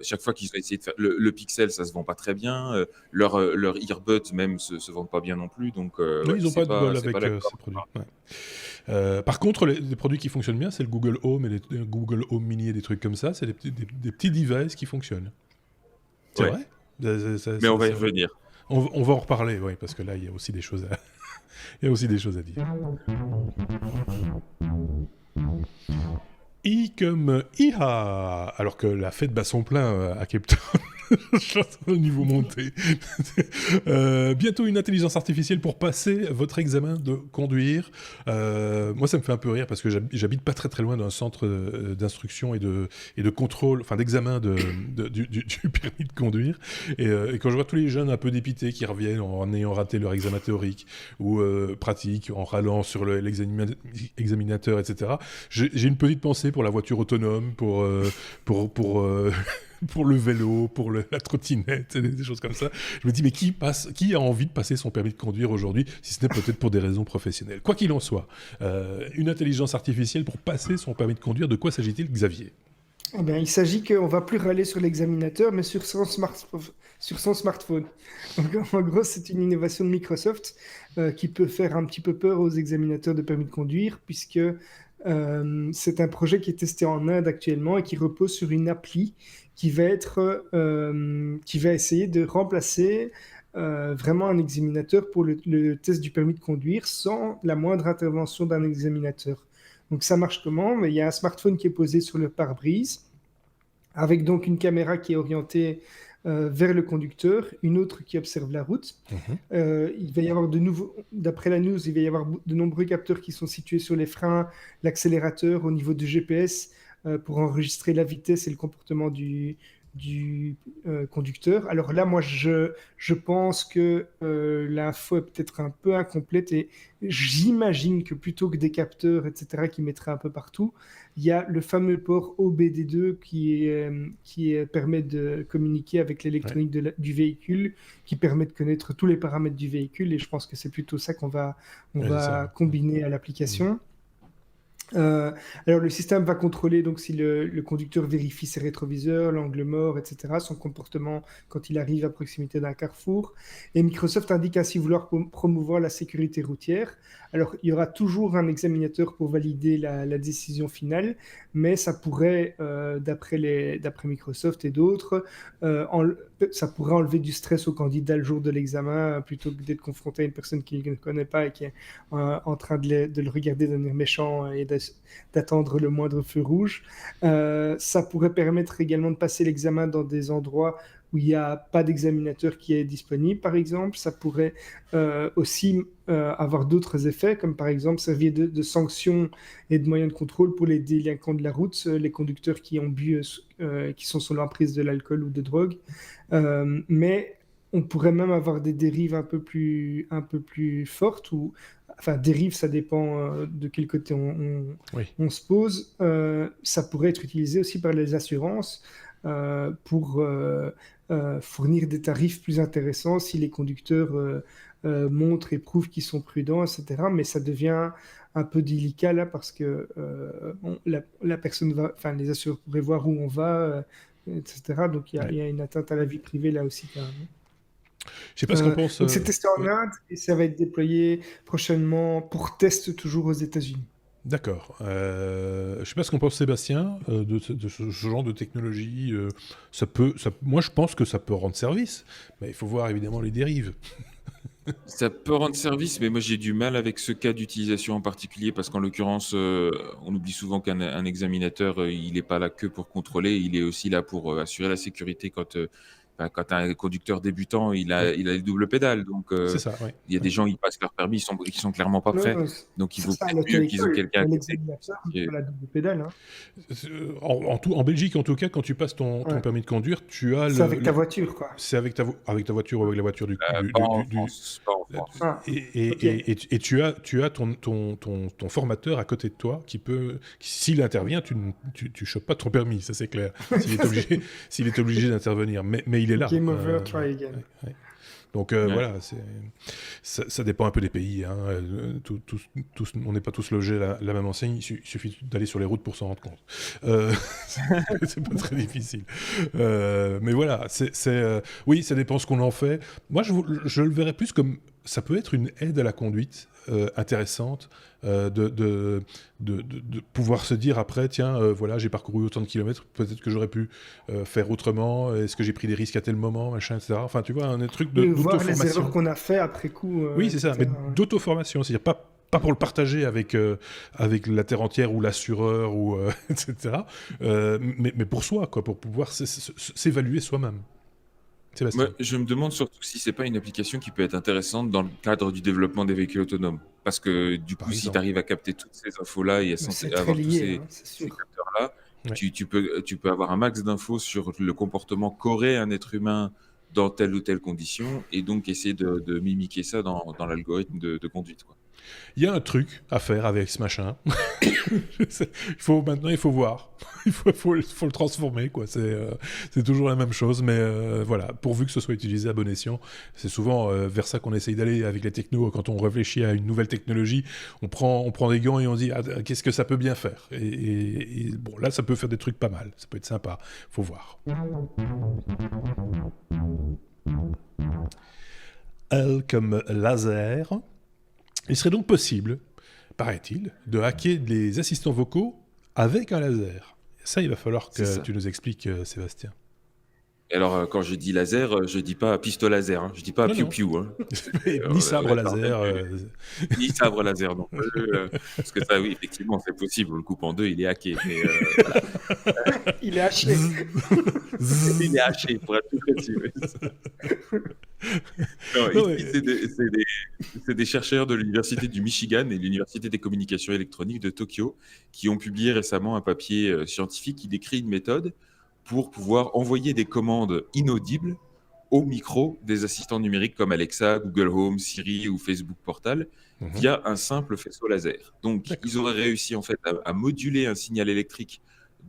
Chaque fois qu'ils ont essayé de faire le Pixel, ça se vend pas très bien. Leur earbuds même se vendent pas bien non plus. Donc Non, ouais, ils n'ont pas de bol c'est pas avec d'accord. ces produits. Ouais. Par contre, les produits qui fonctionnent bien, c'est le Google Home et les Google Home Mini et des trucs comme ça. C'est des petits devices qui fonctionnent. C'est Ouais. vrai. Mais on va y revenir. On va en reparler, oui, parce que là, il y a aussi des choses à, il y a aussi des choses à dire. I comme IHA, alors que la fête bat son plein à Cape Town. Au niveau monté. Bientôt une intelligence artificielle pour passer votre examen de conduire. Moi, ça me fait un peu rire parce que j'habite pas très très loin d'un centre d'instruction et de contrôle, enfin d'examen du permis de conduire. Et quand je vois tous les jeunes un peu dépités qui reviennent en ayant raté leur examen théorique ou pratique, en râlant sur l'examinateur, etc., j'ai une petite pensée pour la voiture autonome, pour le vélo, pour la trottinette, des choses comme ça. Je me dis, mais qui a envie de passer son permis de conduire aujourd'hui, si ce n'est peut-être pour des raisons professionnelles. Quoi qu'il en soit, une intelligence artificielle pour passer son permis de conduire, de quoi s'agit-il, Xavier ? Eh bien, il s'agit qu'on ne va plus râler sur l'examinateur, mais sur son smartphone. Donc, en gros, c'est une innovation de Microsoft qui peut faire un petit peu peur aux examinateurs de permis de conduire, puisque c'est un projet qui est testé en Inde actuellement et qui repose sur une appli qui va essayer de remplacer vraiment un examinateur pour le test du permis de conduire sans la moindre intervention d'un examinateur. Donc ça marche comment? Mais il y a un smartphone qui est posé sur le pare-brise, avec donc une caméra qui est orientée vers le conducteur, une autre qui observe la route. Il va y avoir d'après la news, il va y avoir de nombreux capteurs qui sont situés sur les freins, l'accélérateur, au niveau du GPS, pour enregistrer la vitesse et le comportement du conducteur. Alors là, moi, je pense que l'info est peut-être un peu incomplète et j'imagine que plutôt que des capteurs, etc., qui mettraient un peu partout, il y a le fameux port OBD2 qui permet de communiquer avec l'électronique du véhicule, qui permet de connaître tous les paramètres du véhicule, et je pense que c'est plutôt ça qu'on va combiner à l'application. Alors le système va contrôler donc si le conducteur vérifie ses rétroviseurs, l'angle mort, etc., son comportement quand il arrive à proximité d'un carrefour. Et Microsoft indique ainsi vouloir promouvoir la sécurité routière. Alors il y aura toujours un examinateur pour valider la décision finale, mais ça pourrait, d'après Microsoft et d'autres, ça pourrait enlever du stress au candidat le jour de l'examen, plutôt que d'être confronté à une personne qu'il ne connaît pas et qui est en train de le regarder d'un air méchant et d'attendre le moindre feu rouge. Ça pourrait permettre également de passer l'examen dans des endroits où il n'y a pas d'examinateur qui est disponible, par exemple. Ça pourrait aussi avoir d'autres effets, comme par exemple servir de sanctions et de moyens de contrôle pour les délinquants de la route, les conducteurs qui ont bu, qui sont sous l'emprise de l'alcool ou de drogue. Mais on pourrait même avoir des dérives un peu plus fortes, enfin, dérive, ça dépend de quel côté on se pose. Ça pourrait être utilisé aussi par les assurances pour fournir des tarifs plus intéressants si les conducteurs montrent et prouvent qu'ils sont prudents, etc. Mais ça devient un peu délicat là parce que la personne les assureurs pourraient voir où on va, etc. Donc il y a une atteinte à la vie privée là aussi quand même. Je sais pas ce qu'on pense. Donc c'est testé en Inde et ça va être déployé prochainement pour test toujours aux États-Unis. D'accord. Je sais pas ce qu'on pense, Sébastien, de ce genre de technologie. Moi, je pense que ça peut rendre service, mais il faut voir évidemment les dérives. Ça peut rendre service, mais moi j'ai du mal avec ce cas d'utilisation en particulier parce qu'en l'occurrence, on oublie souvent qu'un examinateur, il n'est pas là que pour contrôler, il est aussi là pour assurer la sécurité quand un conducteur débutant, il a les doubles pédales. Donc, C'est ça, oui. il y a des gens, ils passent leur permis, ils sont clairement pas prêts. Donc, il vaut peut-être mieux qu'ils ont quelqu'un à côté. La double pédale. En Belgique, en tout cas, quand tu passes ton permis de conduire, tu as c'est avec ta voiture, quoi. C'est avec ta voiture ou avec la voiture du. Pas en France. Et tu as ton formateur à côté de toi s'il intervient, tu chopes pas ton permis, ça c'est clair. S'il est obligé d'intervenir, mais il est là. Game over, try again. Ouais. Donc voilà, ça dépend un peu des pays. Hein. On n'est pas tous logés à la même enseigne. Il suffit d'aller sur les routes pour s'en rendre compte. C'est pas très difficile. Mais voilà, oui, ça dépend ce qu'on en fait. Moi, je le verrais plus comme ça peut être une aide à la conduite intéressante de pouvoir se dire après, tiens, voilà, j'ai parcouru autant de kilomètres, peut-être que j'aurais pu faire autrement, est-ce que j'ai pris des risques à tel moment, machin, etc. Enfin, tu vois, un truc d'auto-formation. Voir les erreurs qu'on a fait après coup. Oui, c'est ça, mais d'auto-formation, c'est-à-dire pas pour le partager avec la terre entière ou l'assureur, ou, etc., mais pour soi, quoi, pour pouvoir s'évaluer soi-même. Moi, je me demande surtout si c'est pas une application qui peut être intéressante dans le cadre du développement des véhicules autonomes. Parce que du coup, si tu arrives à capter toutes ces infos-là et avoir tous ces capteurs-là, tu peux avoir un max d'infos sur le comportement qu'aurait un être humain dans telle ou telle condition et donc essayer de mimiquer ça dans l'algorithme de conduite, quoi. Il y a un truc à faire avec ce machin. Maintenant, il faut voir. Il faut le transformer, quoi. C'est toujours la même chose, mais voilà, pourvu que ce soit utilisé à bon escient. C'est souvent vers ça qu'on essaye d'aller avec les technos. Quand on réfléchit à une nouvelle technologie, on prend des gants et on dit qu'est-ce que ça peut bien faire. Et bon, là, ça peut faire des trucs pas mal. Ça peut être sympa. Faut voir. L comme laser. Il serait donc possible, paraît-il, de hacker les assistants vocaux avec un laser. Ça, il va falloir que tu nous expliques, Sébastien. Et alors, quand je dis laser, je dis pas pistolet laser, hein. Je dis pas Non, non. piou-piou, hein. Ni sabre La Tarzan laser. ni sabre laser non plus, parce que ça, oui, effectivement, c'est possible. On le coupe en deux, il est hacké. Mais Il est haché. il est haché, pour être plus précis. Non, Non, ici, c'est des chercheurs de l'Université du Michigan et l'Université des communications électroniques de Tokyo qui ont publié récemment un papier scientifique qui décrit une méthode pour pouvoir envoyer des commandes inaudibles au micro des assistants numériques comme Alexa, Google Home, Siri ou Facebook Portal Mhm. via un simple faisceau laser. Donc, D'accord. ils auraient réussi en fait à moduler un signal électrique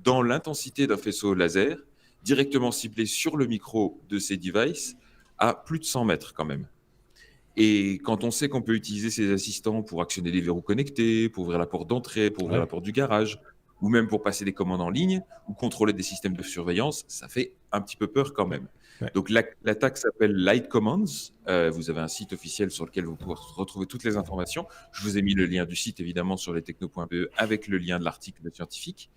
dans l'intensité d'un faisceau laser, directement ciblé sur le micro de ces devices à plus de 100 mètres quand même. Et quand on sait qu'on peut utiliser ces assistants pour actionner des verrous connectés, pour ouvrir la porte d'entrée, pour ouvrir Ouais. la porte du garage, ou même pour passer des commandes en ligne, ou contrôler des systèmes de surveillance, ça fait un petit peu peur quand même. Ouais. Donc l'attaque s'appelle Light Commands. Vous avez un site officiel sur lequel vous pouvez retrouver toutes les informations. Je vous ai mis le lien du site évidemment sur lestechno.be avec le lien de l'article de scientifique.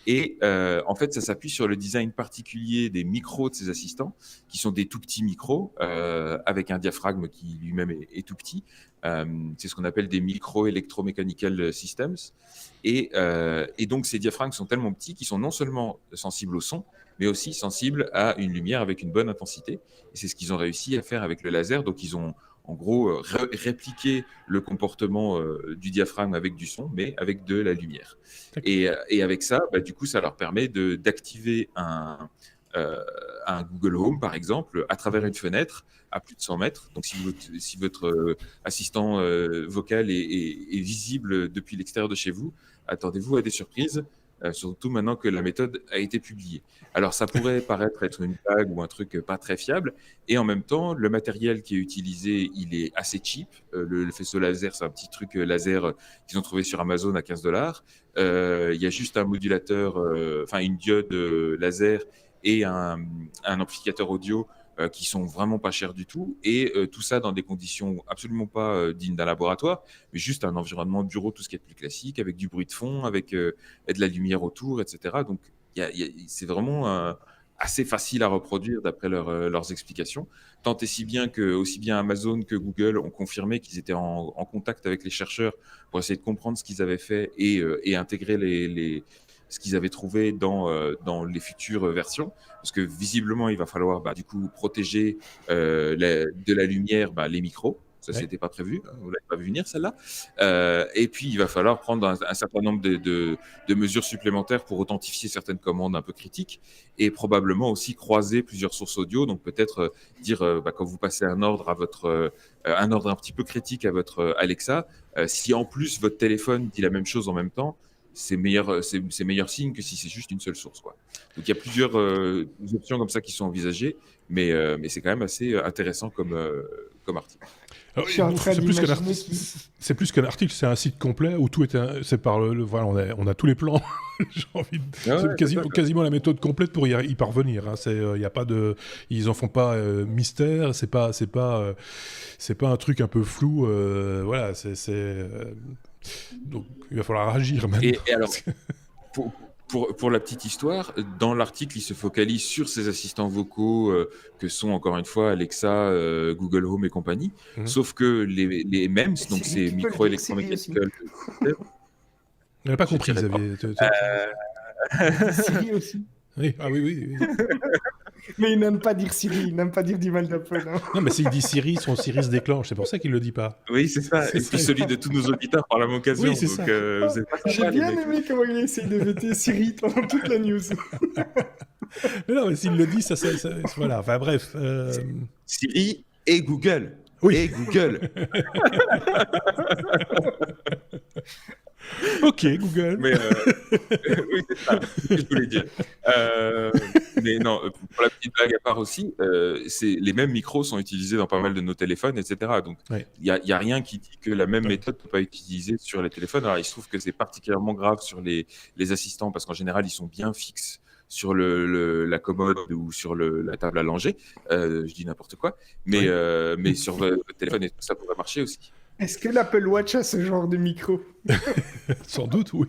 Et en fait, ça s'appuie sur le design particulier des micros de ces assistants, qui sont des tout petits micros avec un diaphragme qui lui-même est tout petit. C'est ce qu'on appelle des micro-electromechanical systems. Et donc, ces diaphragmes sont tellement petits qu'ils sont non seulement sensibles au son, mais aussi sensibles à une lumière avec une bonne intensité. Et c'est ce qu'ils ont réussi à faire avec le laser. Donc, ils ont en gros répliqué le comportement du diaphragme avec du son, mais avec de la lumière. Et avec ça, du coup, ça leur permet d'activer un Google Home, par exemple, à travers une fenêtre à plus de 100 mètres. Donc, si votre assistant vocal est visible depuis l'extérieur de chez vous, attendez-vous à des surprises, surtout maintenant que la méthode a été publiée. Alors, ça pourrait paraître être une blague ou un truc pas très fiable, et en même temps, le matériel qui est utilisé, il est assez cheap. Le faisceau laser, c'est un petit truc laser qu'ils ont trouvé sur Amazon à $15. Il y a juste un modulateur, enfin une diode laser et un amplificateur audio qui sont vraiment pas chers du tout, et tout ça dans des conditions absolument pas dignes d'un laboratoire, mais juste un environnement de bureau, tout ce qui est plus classique, avec du bruit de fond, avec de la lumière autour, etc. Donc c'est vraiment assez facile à reproduire d'après leurs explications, tant et si bien que aussi bien Amazon que Google ont confirmé qu'ils étaient en contact avec les chercheurs pour essayer de comprendre ce qu'ils avaient fait et intégrer ce qu'ils avaient trouvé dans les futures versions, parce que visiblement il va falloir du coup protéger de la lumière les micros. Ça, c'était pas prévu, on l'avait pas vu venir celle-là. Et puis il va falloir prendre un certain nombre de mesures supplémentaires pour authentifier certaines commandes un peu critiques, et probablement aussi croiser plusieurs sources audio. Donc peut-être dire quand vous passez un ordre un ordre un petit peu critique à votre Alexa, si en plus votre téléphone dit la même chose en même temps, c'est meilleur signe que si c'est juste une seule source, quoi. Donc il y a plusieurs options comme ça qui sont envisagées, mais c'est quand même assez intéressant comme article. Je suis en train d'imaginer c'est plus qu'un article, c'est un site complet où tout est c'est par voilà, on a tous les plans. J'ai envie c'est quasiment la méthode complète pour y parvenir, hein. Il y a pas de, ils en font pas mystère, c'est pas un truc un peu flou, voilà, donc il va falloir agir maintenant. Et alors, pour la petite histoire, dans l'article, il se focalise sur ces assistants vocaux que sont encore une fois Alexa, Google Home et compagnie. Sauf que les MEMS, donc ces micro-électromécaniques... Je n'avais pas compris, Xavier. Siri aussi. Oui. Ah oui. Mais il n'aime pas dire Siri, il n'aime pas dire du mal d'Apple. Hein. Non, mais s'il dit Siri, son Siri se déclenche. C'est pour ça qu'il le dit pas. Oui, c'est ça. Et puis celui de tous nos auditeurs par la même occasion. Oui, c'est ça. J'ai bien aimé comment il a essayé de vêter Siri pendant toute la news. Mais non, mais s'il le dit, ça voilà. Enfin bref. Siri et Google. Oui. Et Google. Ok, Google. Mais oui, c'est ça, c'est ce que je voulais dire. Mais non, pour la petite blague à part aussi, les mêmes micros sont utilisés dans pas mal de nos téléphones, etc. Donc, il y a rien qui dit que la même méthode ne peut pas être utilisée sur les téléphones. Alors, il se trouve que c'est particulièrement grave sur les assistants, parce qu'en général, ils sont bien fixes sur la commode ou sur la table à langer. Je dis n'importe quoi. Mais sur votre téléphone, et tout ça pourrait marcher aussi. Est-ce que l'Apple Watch a ce genre de micro? Sans doute, oui.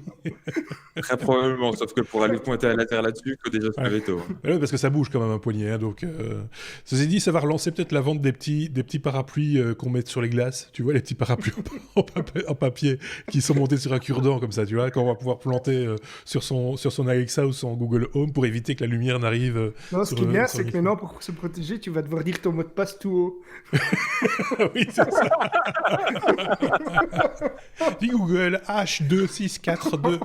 Très probablement, sauf que pour aller pointer à la terre là-dessus, il faut déjà se lever tôt. Ouais, parce que ça bouge quand même un poignet. Hein, donc, ceci dit, ça va relancer peut-être la vente des petits parapluies qu'on met sur les glaces. Tu vois, les petits parapluies en papier qui sont montés sur un cure-dent comme ça, tu vois, qu'on va pouvoir planter sur son Alexa ou son Google Home pour éviter que la lumière n'arrive Non, ce qui est bien, c'est que micro. maintenant, pour se protéger, tu vas devoir dire ton mot de passe tout haut. Oui, c'est ça. Dis Google H2642.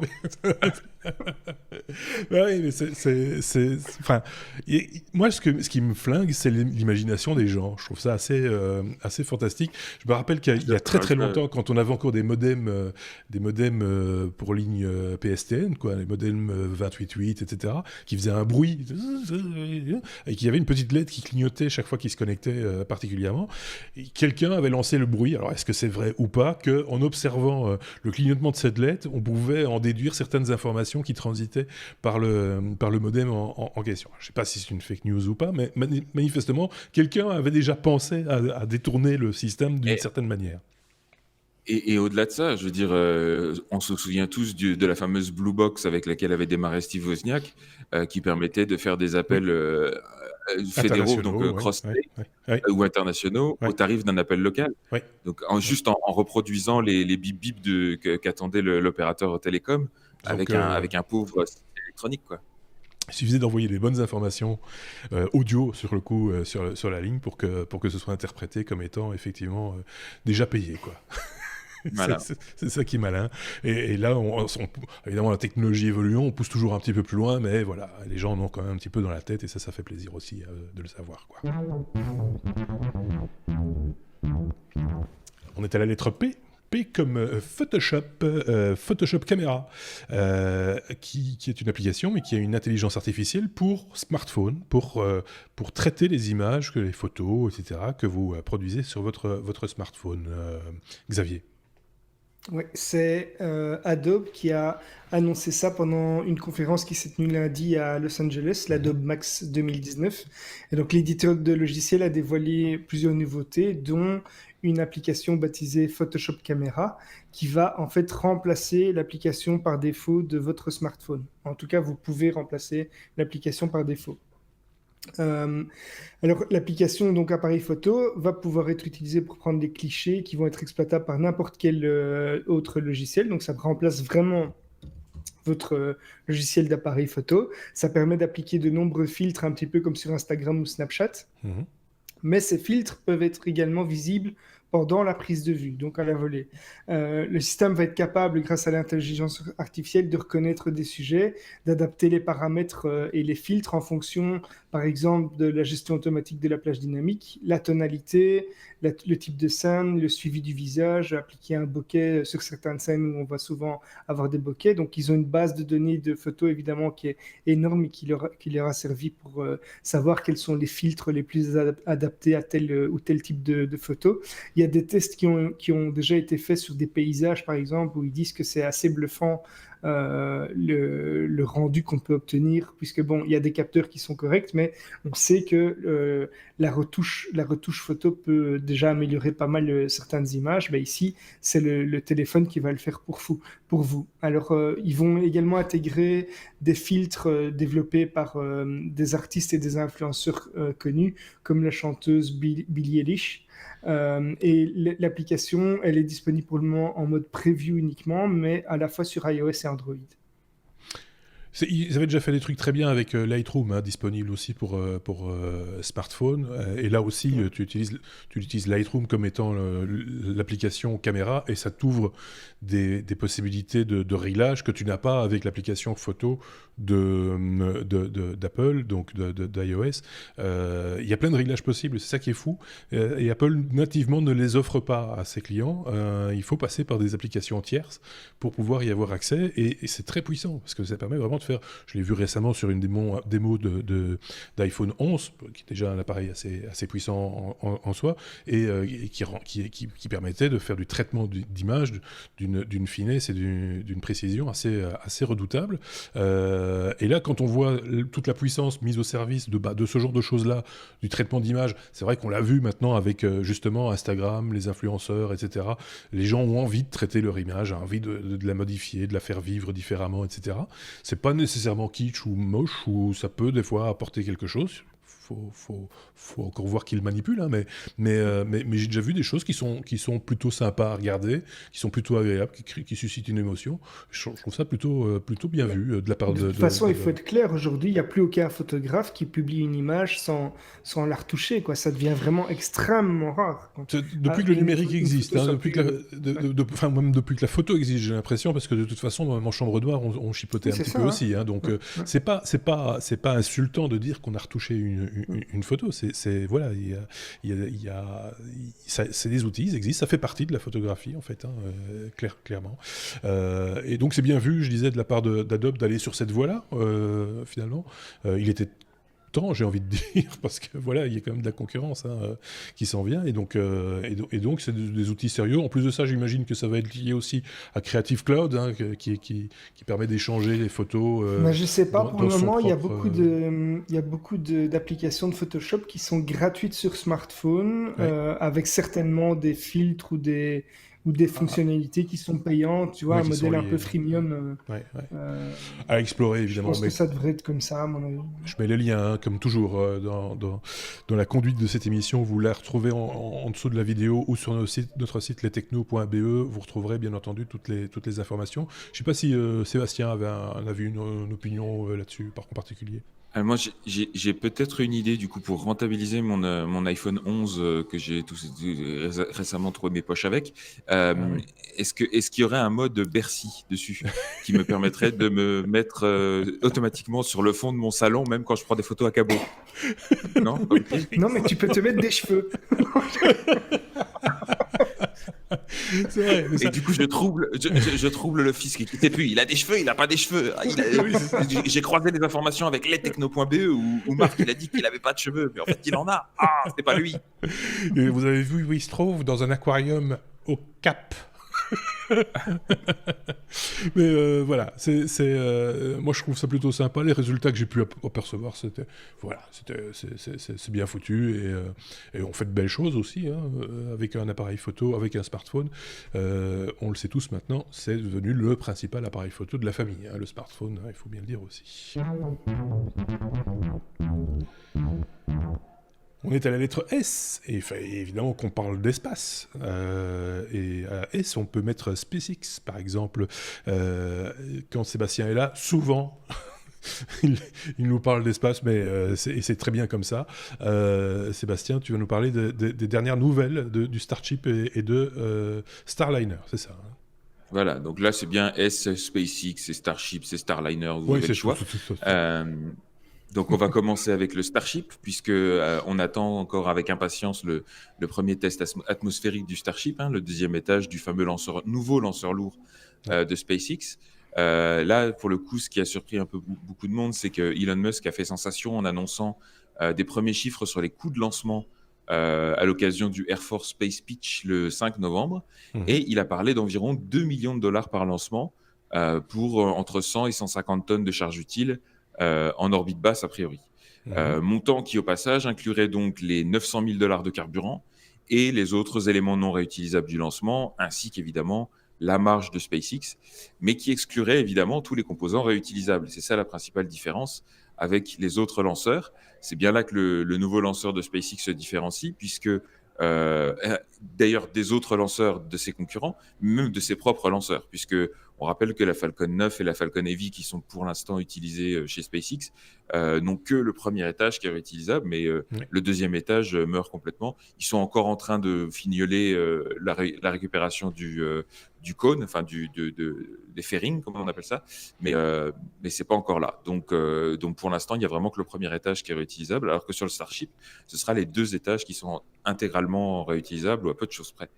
Oui, mais enfin, moi, ce qui me flingue, c'est l'imagination des gens. Je trouve ça assez fantastique. Je me rappelle qu'il y a très très longtemps, quand on avait encore des modems pour ligne PSTN, quoi, les modems 28.8, etc., qui faisaient un bruit et qui avait une petite LED qui clignotait chaque fois qu'ils se connectaient particulièrement. Et quelqu'un avait lancé le bruit. Alors, est-ce que c'est vrai ou pas qu'en observant le clignotement de cette LED, on pouvait en déduire certaines informations qui transitaient par le modem en question. Je ne sais pas si c'est une fake news ou pas, mais manifestement, quelqu'un avait déjà pensé à détourner le système d'une certaine manière. Et au-delà de ça, je veux dire, on se souvient tous de la fameuse Blue Box avec laquelle avait démarré Steve Wozniak, qui permettait de faire des appels fédéraux, donc cross-state ou internationaux, au tarif d'un appel local. Ouais. Donc juste en reproduisant les bip-bip qu'attendait l'opérateur télécom avec un pauvre système électronique, quoi. Il suffisait d'envoyer les bonnes informations audio sur le coup sur la ligne pour que ce soit interprété comme étant effectivement déjà payé, quoi. Voilà. C'est ça qui est malin. Et là, évidemment, la technologie évolue, on pousse toujours un petit peu plus loin, mais voilà, les gens en ont quand même un petit peu dans la tête, et ça fait plaisir aussi de le savoir, quoi. On est à la lettre P. P comme Photoshop Camera, qui est une application, mais qui a une intelligence artificielle pour smartphone, pour traiter les images, les photos, etc., que vous produisez sur votre smartphone. Xavier. Ouais, c'est Adobe qui a annoncé ça pendant une conférence qui s'est tenue lundi à Los Angeles, l'Adobe Max 2019. Et donc l'éditeur de logiciels a dévoilé plusieurs nouveautés, dont une application baptisée Photoshop Camera, qui va en fait remplacer l'application par défaut de votre smartphone. En tout cas, vous pouvez remplacer l'application par défaut. Alors l'application donc appareil photo va pouvoir être utilisée pour prendre des clichés qui vont être exploitables par n'importe quel autre logiciel, donc ça remplace vraiment votre logiciel d'appareil photo. Ça permet d'appliquer de nombreux filtres un petit peu comme sur Instagram ou Snapchat, mais ces filtres peuvent être également visibles pendant la prise de vue, donc à la volée. Le système va être capable, grâce à l'intelligence artificielle, de reconnaître des sujets, d'adapter les paramètres et les filtres en fonction, par exemple, de la gestion automatique de la plage dynamique, la tonalité, le type de scène, le suivi du visage, appliquer un bokeh sur certaines scènes où on va souvent avoir des bokehs. Donc, ils ont une base de données de photos, évidemment, qui est énorme et qui leur a servi pour savoir quels sont les filtres les plus adaptés à tel ou tel type de photos. Il y a des tests qui ont déjà été faits sur des paysages, par exemple, où ils disent que c'est assez bluffant le rendu qu'on peut obtenir, puisque bon, il y a des capteurs qui sont corrects, mais on sait que la retouche photo peut déjà améliorer pas mal certaines images. Ben ici, c'est le téléphone qui va le faire pour vous. Alors, ils vont également intégrer des filtres développés par des artistes et des influenceurs connus, comme la chanteuse Billie Eilish. Et l'application, elle est disponible pour le moment en mode preview uniquement, mais à la fois sur iOS et Android. Ils avaient déjà fait des trucs très bien avec Lightroom, disponible aussi pour smartphone. Et là aussi, tu utilises Lightroom comme étant l'application caméra, et ça t'ouvre des possibilités de réglage que tu n'as pas avec l'application photo d'Apple, donc d'iOS. Il y a plein de réglages possibles, c'est ça qui est fou. Et Apple nativement ne les offre pas à ses clients. Il faut passer par des applications tierces pour pouvoir y avoir accès, et c'est très puissant, parce que ça permet vraiment de de faire. Je l'ai vu récemment sur une démo d'iPhone 11, qui est déjà un appareil assez puissant en soi, et qui permettait de faire du traitement d'image d'une finesse et d'une précision assez redoutable. Et là, quand on voit toute la puissance mise au service de ce genre de choses-là, du traitement d'image, c'est vrai qu'on l'a vu maintenant avec justement Instagram, les influenceurs, etc. Les gens ont envie de traiter leur image, ont envie de la modifier, de la faire vivre différemment, etc. C'est pas nécessairement kitsch ou moche, ou ça peut des fois apporter quelque chose. Faut encore voir qui le manipule, hein, mais j'ai déjà vu des choses qui sont plutôt sympas à regarder, qui sont plutôt agréables, qui suscitent une émotion. Je trouve ça plutôt bien vu de la part De toute façon, il faut être clair, aujourd'hui, il n'y a plus aucun photographe qui publie une image sans la retoucher, quoi. Ça devient vraiment extrêmement rare. Depuis que le numérique existe, hein, depuis même depuis que la photo existe, j'ai l'impression, parce que de toute façon, même en chambre noire, on chipotait un petit peu aussi. Hein, donc, c'est pas insultant de dire qu'on a retouché une photo. Voilà, c'est des outils, ils existent, ça fait partie de la photographie en fait, hein, clairement. Et donc c'est bien vu, je disais, de la part d'Adobe d'aller sur cette voie-là. Finalement, il était temps, j'ai envie de dire, parce que voilà, il y a quand même de la concurrence qui s'en vient, et donc c'est des outils sérieux. En plus de ça, j'imagine que ça va être lié aussi à Creative Cloud, hein, qui permet d'échanger les photos. Je sais pas, pour le moment, il y a beaucoup d'applications de Photoshop qui sont gratuites sur smartphone, avec certainement des filtres ou des fonctionnalités qui sont payantes, tu vois, un modèle un peu freemium. À explorer, évidemment. Je pense que ça devrait être comme ça, à mon avis. Je mets les liens, hein, comme toujours, dans la conduite de cette émission. Vous la retrouvez en dessous de la vidéo ou sur notre site lestechno.be. Vous retrouverez, bien entendu, toutes les informations. Je ne sais pas si Sébastien avait une opinion là-dessus, en particulier. Moi, j'ai peut-être une idée du coup pour rentabiliser mon iPhone 11 que j'ai récemment trouvé mes poches avec. Est-ce qu'il y aurait un mode Bercy dessus qui me permettrait de me mettre automatiquement sur le fond de mon salon, même quand je prends des photos à cabot? Non, non, mais tu peux te mettre des cheveux. C'est vrai, et du coup, je trouble le fisc. Il ne sait plus, il a des cheveux, il n'a pas des cheveux. J'ai croisé des informations avec lestechno.be où Marc il a dit qu'il n'avait pas de cheveux, mais en fait, il en a. Ah, c'était pas lui. Et vous avez vu où il se trouve? Dans un aquarium au Cap. Mais voilà, moi je trouve ça plutôt sympa. Les résultats que j'ai pu apercevoir, c'est bien foutu, et on fait de belles choses aussi, hein, avec un appareil photo, avec un smartphone. On le sait tous maintenant, c'est devenu le principal appareil photo de la famille, hein, le smartphone, hein, il faut bien le dire aussi. On est à la lettre S, et évidemment qu'on parle d'espace. Et à S, on peut mettre SpaceX, par exemple. Quand Sébastien est là, souvent, il nous parle d'espace, mais c'est très bien comme ça. Sébastien, tu vas nous parler des dernières nouvelles du Starship et de Starliner, c'est ça, hein? Voilà, donc là, c'est bien S, SpaceX, c'est Starship, c'est Starliner, vous avez le choix. Donc on va commencer avec le Starship, puisque on attend encore avec impatience le premier test atmosphérique du Starship, hein, le deuxième étage du fameux nouveau lanceur lourd de SpaceX. Là, pour le coup, ce qui a surpris un peu beaucoup de monde, c'est que Elon Musk a fait sensation en annonçant des premiers chiffres sur les coûts de lancement à l'occasion du Air Force Space Pitch le 5 novembre. Et il a parlé d'environ 2 millions de dollars par lancement pour entre 100 et 150 tonnes de charge utile en orbite basse a priori. Montant qui au passage inclurait donc les 900 000 $ de carburant et les autres éléments non réutilisables du lancement, ainsi qu'évidemment la marge de SpaceX, mais qui exclurait évidemment tous les composants réutilisables. C'est ça la principale différence avec les autres lanceurs. C'est bien là que le nouveau lanceur de SpaceX se différencie, puisque d'ailleurs des autres lanceurs de ses concurrents, même de ses propres lanceurs, puisque on rappelle que la Falcon 9 et la Falcon Heavy, qui sont pour l'instant utilisées chez SpaceX, n'ont que le premier étage qui est réutilisable, mais le deuxième étage meurt complètement. Ils sont encore en train de fignoler la récupération du cône, enfin des fairings, comme on appelle ça, mais c'est pas encore là. Donc pour l'instant, il y a vraiment que le premier étage qui est réutilisable, alors que sur le Starship, ce sera les deux étages qui sont intégralement réutilisables ou à peu de choses près.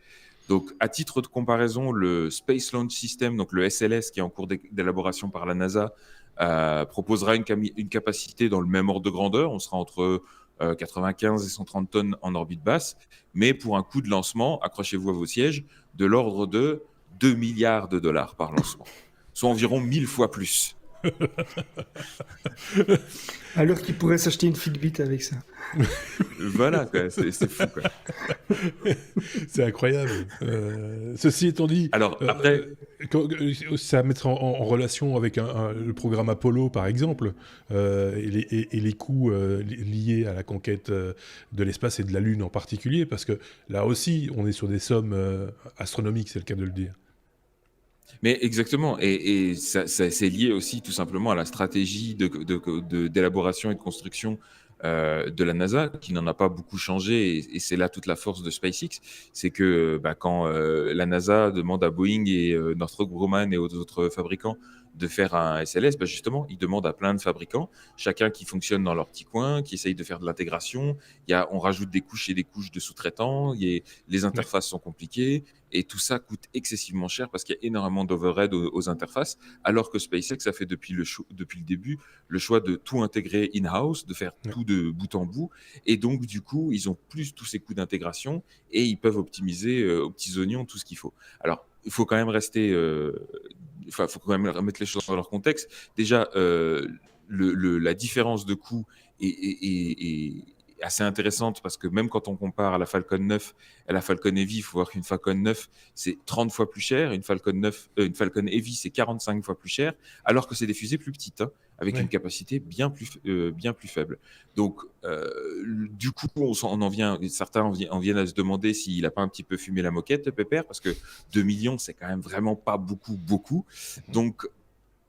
Donc, à titre de comparaison, le Space Launch System, donc le SLS, qui est en cours d'élaboration par la NASA, proposera une capacité dans le même ordre de grandeur. On sera entre 95 et 130 tonnes en orbite basse, mais pour un coût de lancement, accrochez-vous à vos sièges, de l'ordre de 2 milliards de dollars par lancement, soit environ 1000 fois plus. Alors qu'il pourrait s'acheter une Fitbit avec ça. Voilà, quoi, c'est fou, quoi. C'est incroyable. Ceci étant dit, Alors, après, ça va mettre en relation avec le programme Apollo, par exemple, et les coûts liés à la conquête de l'espace et de la Lune en particulier, parce que là aussi, on est sur des sommes astronomiques, c'est le cas de le dire. mais exactement, et c'est lié aussi tout simplement à la stratégie d'élaboration et de construction de la NASA, qui n'en a pas beaucoup changé, et c'est là toute la force de SpaceX, c'est que quand la NASA demande à Boeing et Northrop Grumman et aux autres fabricants de faire un SLS, justement, ils demandent à plein de fabricants, chacun qui fonctionne dans leur petit coin, qui essaye de faire de l'intégration. On rajoute des couches et des couches de sous-traitants, les interfaces sont compliquées, et tout ça coûte excessivement cher parce qu'il y a énormément d'overhead aux interfaces, alors que SpaceX a fait depuis le début le choix de tout intégrer in-house, de faire tout de bout en bout, et donc du coup, ils ont plus tous ces coûts d'intégration et ils peuvent optimiser aux petits oignons tout ce qu'il faut. Alors, il faut quand même rester, faut quand même remettre les choses dans leur contexte. Déjà, la différence de coût est assez intéressante, parce que même quand on compare la Falcon 9 et la Falcon Heavy, il faut voir qu'une Falcon 9 c'est 30 fois plus cher, une Falcon Heavy c'est 45 fois plus cher, alors que c'est des fusées plus petites, hein, avec une capacité bien plus faible. Donc, du coup, certains en viennent à se demander s'il n'a pas un petit peu fumé la moquette, Pépère, parce que 2 millions, c'est quand même vraiment pas beaucoup. Donc,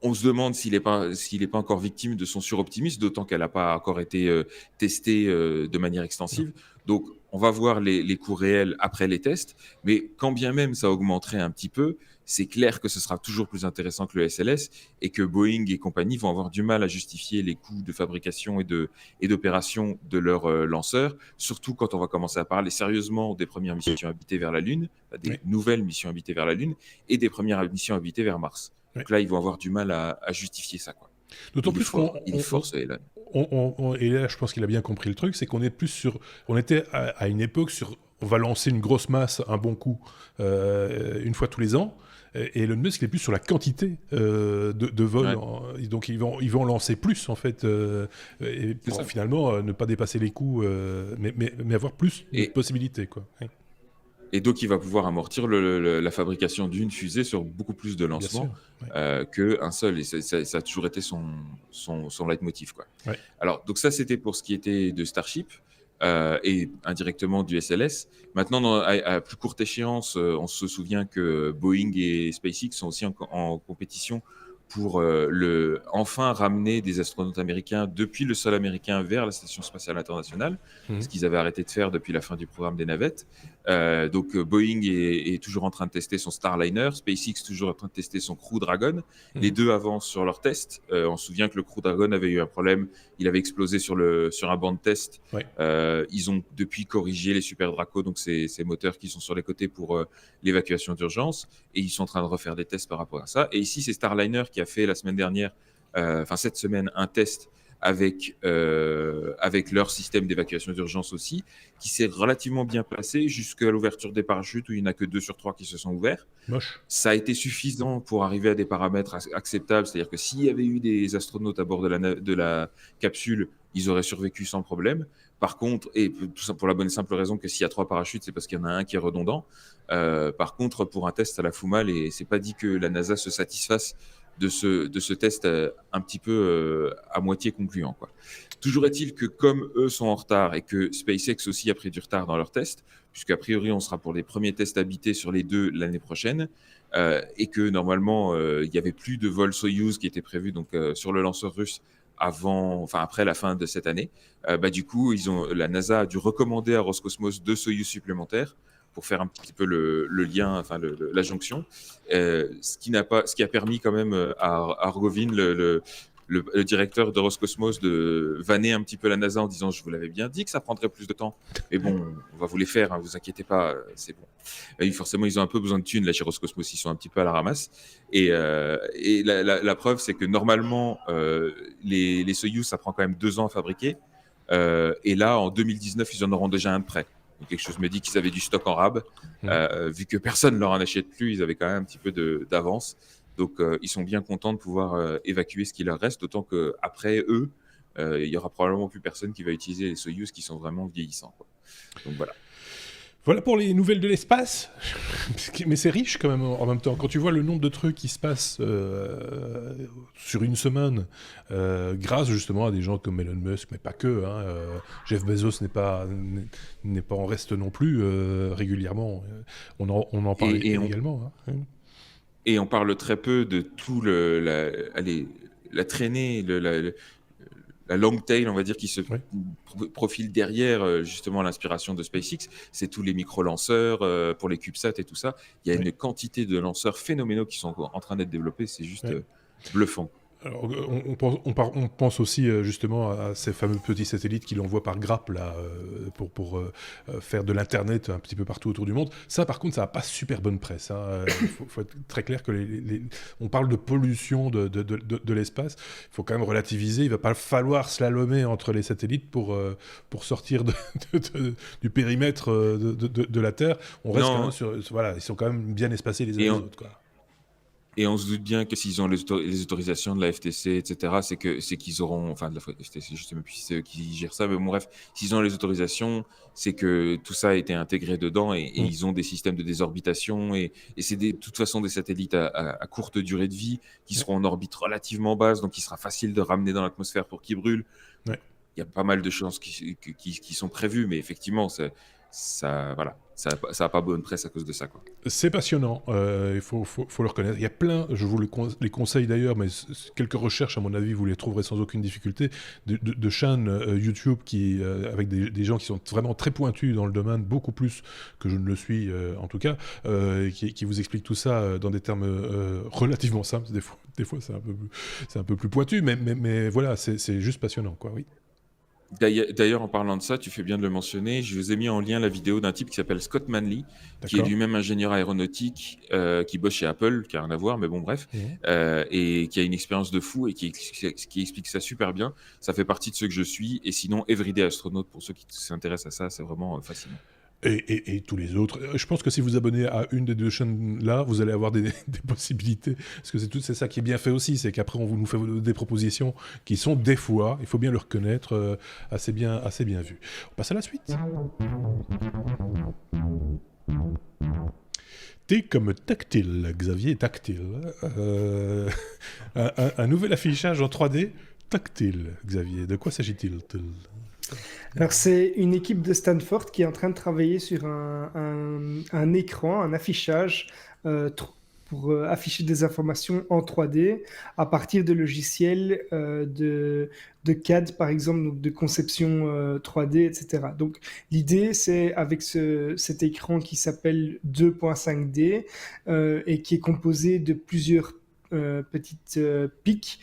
on se demande s'il n'est pas encore victime de son suroptimisme, d'autant qu'elle n'a pas encore été testée de manière extensive. Donc, on va voir les coûts réels après les tests, mais quand bien même ça augmenterait un petit peu, c'est clair que ce sera toujours plus intéressant que le SLS, et que Boeing et compagnie vont avoir du mal à justifier les coûts de fabrication et d'opération de leurs lanceurs, surtout quand on va commencer à parler sérieusement des premières missions habitées vers la Lune, des nouvelles missions habitées vers la Lune, et des premières missions habitées vers Mars. Donc là, ils vont avoir du mal à justifier ça, quoi. D'autant plus il force Elon. Et là, je pense qu'il a bien compris le truc, c'est qu'on est plus sur... On était à une époque sur... On va lancer une grosse masse, un bon coup, une fois tous les ans. Et Elon Musk, il est plus sur la quantité de vols. Donc, ils vont lancer plus, en fait. Et pour finalement ne pas dépasser les coûts, mais avoir plus de possibilités, quoi. Et donc, il va pouvoir amortir la fabrication d'une fusée sur beaucoup plus de lancements qu'un seul. Et ça a toujours été son leitmotiv, quoi. Alors, donc ça, c'était pour ce qui était de Starship et indirectement du SLS. Maintenant, à plus courte échéance, on se souvient que Boeing et SpaceX sont aussi en compétition pour enfin ramener des astronautes américains depuis le sol américain vers la Station spatiale internationale, ce qu'ils avaient arrêté de faire depuis la fin du programme des navettes. Donc Boeing est toujours en train de tester son Starliner, SpaceX toujours en train de tester son Crew Dragon. Les deux avancent sur leurs tests. On se souvient que le Crew Dragon avait eu un problème, il avait explosé sur un banc de test. Ils ont depuis corrigé les Super Draco, donc ces moteurs qui sont sur les côtés pour l'évacuation d'urgence, et ils sont en train de refaire des tests par rapport à ça. Et ici, c'est Starliner qui a fait la semaine dernière, cette semaine, un test avec leur système d'évacuation d'urgence aussi, qui s'est relativement bien passé jusqu'à l'ouverture des parachutes, où il n'y en a que 2 sur 3 qui se sont ouverts. Ça a été suffisant pour arriver à des paramètres acceptables, c'est-à-dire que s'il y avait eu des astronautes à bord de la capsule, ils auraient survécu sans problème. Par contre, et tout ça pour la bonne et simple raison que s'il y a 3 parachutes, c'est parce qu'il y en a un qui est redondant. Par contre, pour un test, ça la fout mal, et c'est pas dit que la NASA se satisfasse de ce test un petit peu à moitié concluant, quoi. Toujours est-il que comme eux sont en retard, et que SpaceX aussi a pris du retard dans leurs tests, puisqu'a priori on sera pour les premiers tests habités sur les 2 l'année prochaine, et que normalement il n'y avait plus de vol Soyuz qui était prévu sur le lanceur russe après la fin de cette année, du coup la NASA a dû recommander à Roscosmos 2 Soyuz supplémentaires pour faire un petit peu le lien, la jonction, ce qui a permis quand même à Rogovin, le directeur de Roscosmos de vanner un petit peu la NASA en disant je vous l'avais bien dit que ça prendrait plus de temps, mais bon, on va vous les faire, hein, vous inquiétez pas, c'est bon. Et forcément, ils ont un peu besoin de thunes là chez Roscosmos, ils sont un petit peu à la ramasse. Et la preuve, c'est que normalement, les Soyouz, ça prend quand même 2 ans à fabriquer. Et là, en 2019, ils en auront déjà un de prêt. Donc, quelque chose me dit qu'ils avaient du stock en rab. Vu que personne ne leur en achète plus, ils avaient quand même un petit peu d'avance. Donc, ils sont bien contents de pouvoir évacuer ce qui leur reste, d'autant qu'après eux, il y aura probablement plus personne qui va utiliser les Soyouz qui sont vraiment vieillissants, quoi. Donc, voilà. Voilà pour les nouvelles de l'espace. Mais c'est riche quand même en même temps. Quand tu vois le nombre de trucs qui se passent sur une semaine, grâce justement à des gens comme Elon Musk, mais pas que. Jeff Bezos n'est pas en reste non plus régulièrement. On en parle également. Et on parle très peu de tout la traînée, la long tail, on va dire, qui se profile derrière justement l'inspiration de SpaceX. C'est tous les micro-lanceurs pour les CubeSats et tout ça. Il y a une quantité de lanceurs phénoménaux qui sont en train d'être développés. C'est juste bluffant. Alors, on pense aussi justement à ces fameux petits satellites qui l'envoient par grappe là, pour faire de l'internet un petit peu partout autour du monde. Ça, par contre, ça n'a pas super bonne presse. Il faut être très clair que on parle de pollution de l'espace. Il faut quand même relativiser. Il ne va pas falloir slalomer entre les satellites pour sortir du périmètre de la Terre. On reste quand même voilà, ils sont quand même bien espacés les uns les autres, quoi. Et on se doute bien que s'ils ont les autorisations de la FTC, etc., c'est qu'ils auront, enfin de la FTC, je sais même plus si c'est eux qui gèrent ça, mais bon bref, s'ils ont les autorisations, c'est que tout ça a été intégré dedans et ils ont des systèmes de désorbitation et c'est de toute façon des satellites à courte durée de vie qui seront en orbite relativement basse, donc il sera facile de ramener dans l'atmosphère pour qu'ils brûlent. Il y a pas mal de choses qui sont prévues, mais effectivement, ça a pas bonne presse à cause de ça, quoi. C'est passionnant, il faut le reconnaître. Il y a plein, je vous les conseille d'ailleurs, mais quelques recherches à mon avis vous les trouverez sans aucune difficulté, de chaînes YouTube avec des gens qui sont vraiment très pointus dans le domaine, beaucoup plus que je ne le suis en tout cas, qui vous expliquent tout ça dans des termes relativement simples. Des fois c'est un peu plus pointu, mais voilà, c'est juste passionnant, quoi. Oui. D'ailleurs, en parlant de ça, tu fais bien de le mentionner, je vous ai mis en lien la vidéo d'un type qui s'appelle Scott Manley, qui est lui-même ingénieur aéronautique, qui bosse chez Apple, qui n'a rien à voir, mais bon bref, et qui a une expérience de fou et qui explique ça super bien. Ça fait partie de ceux que je suis, et sinon Everyday Astronaut, pour ceux qui s'intéressent à ça, c'est vraiment fascinant. Et tous les autres. Je pense que si vous abonnez à une des deux chaînes là, vous allez avoir des possibilités. Parce que c'est ça qui est bien fait aussi, c'est qu'après on nous fait des propositions qui sont des fois, il faut bien le reconnaître, assez bien vues. On passe à la suite. T comme tactile, Xavier, tactile. Un nouvel affichage en 3D, tactile, Xavier. De quoi s'agit-il ? Alors, c'est une équipe de Stanford qui est en train de travailler sur un écran, un affichage pour afficher des informations en 3D à partir de logiciels de CAD, par exemple, donc de conception 3D, etc. Donc, l'idée, c'est avec cet écran qui s'appelle 2.5D et qui est composé de plusieurs petites pics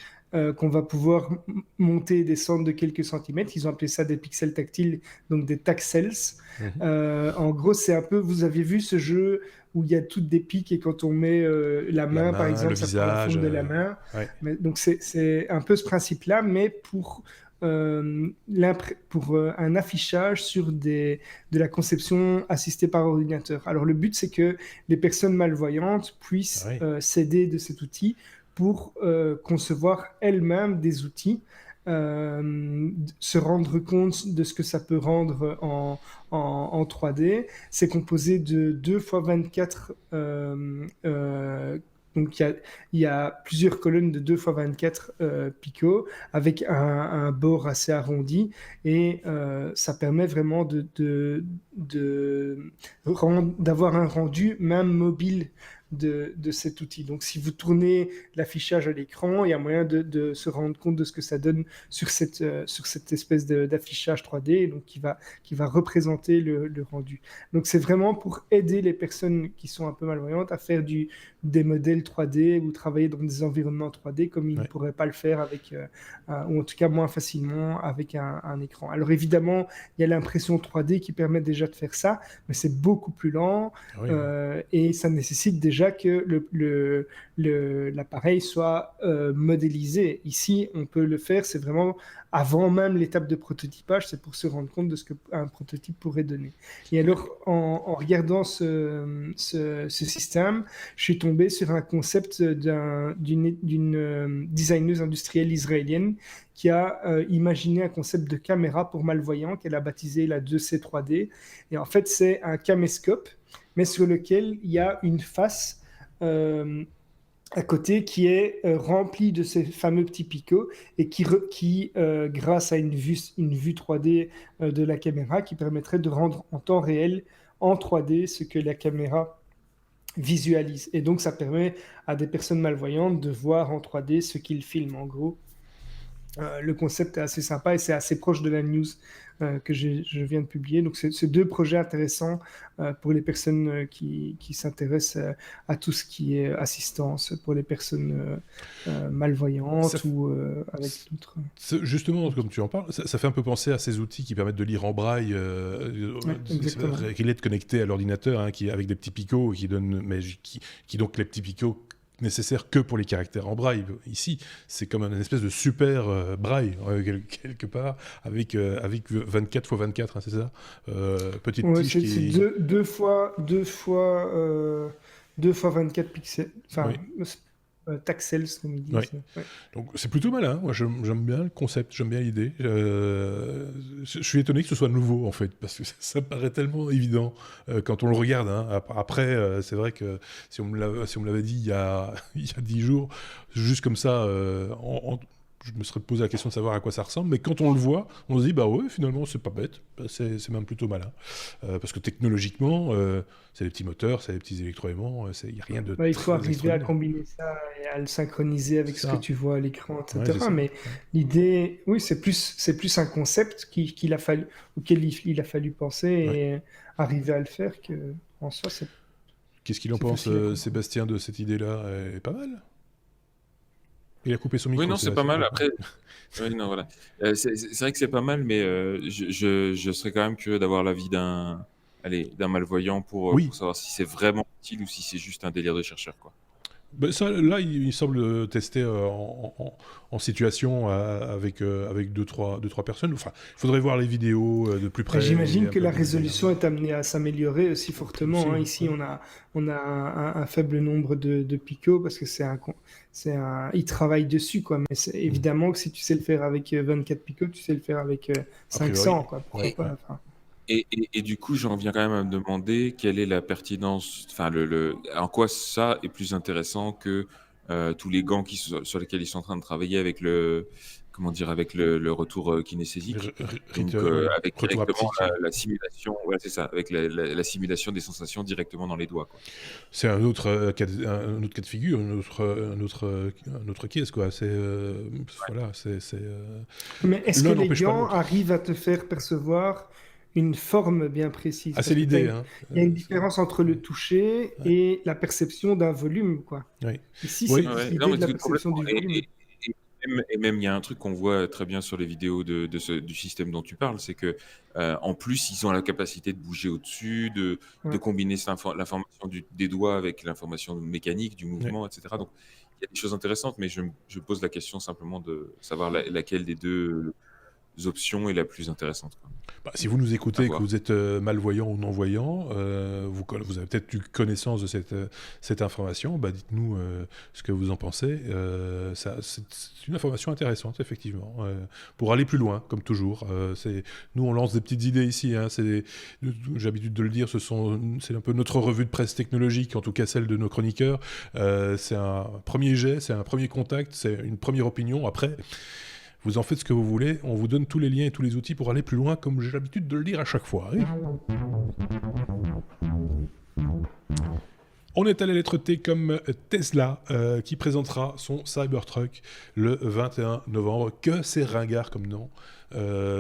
qu'on va pouvoir monter et descendre de quelques centimètres. Ils ont appelé ça des pixels tactiles, donc des tactcells. En gros, c'est un peu, vous avez vu ce jeu où il y a toutes des pics et quand on met la main, par exemple, ça prend la forme de la main. Mais, donc c'est un peu ce principe-là, mais pour un affichage sur de la conception assistée par ordinateur. Alors le but, c'est que les personnes malvoyantes puissent s'aider de cet outil pour concevoir elles-mêmes des outils, se rendre compte de ce que ça peut rendre en 3D. C'est composé de 2x24 donc il y a plusieurs colonnes de 2x24 picots avec un bord assez arrondi et ça permet vraiment d'avoir un rendu même mobile de cet outil. Donc, si vous tournez l'affichage à l'écran, il y a moyen de se rendre compte de ce que ça donne sur cette espèce d'affichage 3D, donc qui va représenter le rendu. Donc, c'est vraiment pour aider les personnes qui sont un peu malvoyantes à faire des modèles 3D ou travailler dans des environnements 3D comme ils ne pourraient pas le faire avec, ou en tout cas moins facilement avec un écran. Alors évidemment, il y a l'impression 3D qui permet déjà de faire ça, mais c'est beaucoup plus lent et ça nécessite déjà que l'appareil soit modélisé. Ici, on peut le faire, c'est vraiment avant même l'étape de prototypage, c'est pour se rendre compte de ce qu'un prototype pourrait donner. Et alors, en regardant ce système, je suis tombé sur un concept d'une designeuse industrielle israélienne qui a imaginé un concept de caméra pour malvoyants qu'elle a baptisé la 2C3D. Et en fait, c'est un caméscope, mais sur lequel il y a une face à côté qui est remplie de ces fameux petits picots et qui grâce à une vue 3D de la caméra, qui permettrait de rendre en temps réel en 3D ce que la caméra visualise. Et donc, ça permet à des personnes malvoyantes de voir en 3D ce qu'ils filment, en gros. Le concept est assez sympa et c'est assez proche de la news que je viens de publier. Donc, c'est deux projets intéressants pour les personnes qui s'intéressent à tout ce qui est assistance pour les personnes malvoyantes ou avec d'autres. Justement, comme tu en parles, ça fait un peu penser à ces outils qui permettent de lire en braille, qui est connecté à l'ordinateur, avec des petits picots qui donnent, qui donc les petits picots nécessaire que pour les caractères en braille. Ici, c'est comme une espèce de super braille, quelque part, avec 24 x 24, c'est ça, petite tige qui... C'est deux fois 24 pixels, enfin, taxels, comme ils disent. Donc c'est plutôt malin, moi j'aime bien le concept, j'aime bien l'idée. Je suis étonné que ce soit nouveau, en fait, parce que ça me paraît tellement évident quand on le regarde. Après, c'est vrai que si on me l'avait dit il y a 10 jours, juste comme ça, je me serais posé la question de savoir à quoi ça ressemble, mais quand on le voit, on se dit bah ouais, finalement c'est pas bête, c'est même plutôt malin, parce que technologiquement c'est des petits moteurs, c'est des petits électroaimants, il n'y a rien de il faut arriver à combiner ça et à le synchroniser avec ce que tu vois à l'écran, etc. Mais l'idée, c'est plus un concept auquel il a fallu penser et arriver à le faire que en soi c'est. Qu'est-ce qu'il en pense, Sébastien, de cette idée-là? Elle est pas mal. Il a coupé son micro. Oui, non, c'est pas mal. Après, non, voilà. C'est vrai que c'est pas mal, mais je serais quand même curieux d'avoir l'avis d'un malvoyant pour savoir si c'est vraiment utile ou si c'est juste un délire de chercheur, quoi. Ben ça, là, il semble tester en situation avec 2-3 personnes. Enfin, il faudrait voir les vidéos de plus près. J'imagine que la résolution est amenée à s'améliorer aussi fortement. Ici, on a un faible nombre de picots parce que il travaille dessus, quoi. Mais c'est évidemment que si tu sais le faire avec 24 picots, tu sais le faire avec 500, quoi. Pourquoi pas, enfin. Et du coup, j'en viens quand même à me demander quelle est la pertinence, enfin, en quoi ça est plus intéressant que tous les gants sur lesquels ils sont en train de travailler avec le retour kinesthésique. Donc, avec directement la simulation, c'est ça, avec la simulation des sensations directement dans les doigts, quoi. C'est un autre cas de figure, un autre case, quoi. Voilà, Mais est-ce que les gants arrivent à te faire percevoir une forme bien précise? C'est l'idée. Il y a une différence entre le toucher et la perception d'un volume, quoi. Ici, c'est l'idée de la perception du volume. Et même, il y a un truc qu'on voit très bien sur les vidéos du système dont tu parles, c'est que en plus, ils ont la capacité de bouger au-dessus, de combiner l'information des doigts avec l'information mécanique du mouvement, etc. Donc, il y a des choses intéressantes, mais je pose la question simplement de savoir laquelle des deux options est la plus intéressante, quoi. Si vous nous écoutez, que vous êtes malvoyant ou non-voyant, vous avez peut-être eu connaissance de cette information, dites-nous ce que vous en pensez. C'est une information intéressante, effectivement, pour aller plus loin, comme toujours. Nous, on lance des petites idées ici. J'ai l'habitude de le dire, c'est un peu notre revue de presse technologique, en tout cas celle de nos chroniqueurs. C'est un premier jet, c'est un premier contact, c'est une première opinion. Après, vous en faites ce que vous voulez, on vous donne tous les liens et tous les outils pour aller plus loin, comme j'ai l'habitude de le dire à chaque fois. On est allé lettre T comme Tesla, qui présentera son Cybertruck le 21 novembre. Que c'est ringard comme nom,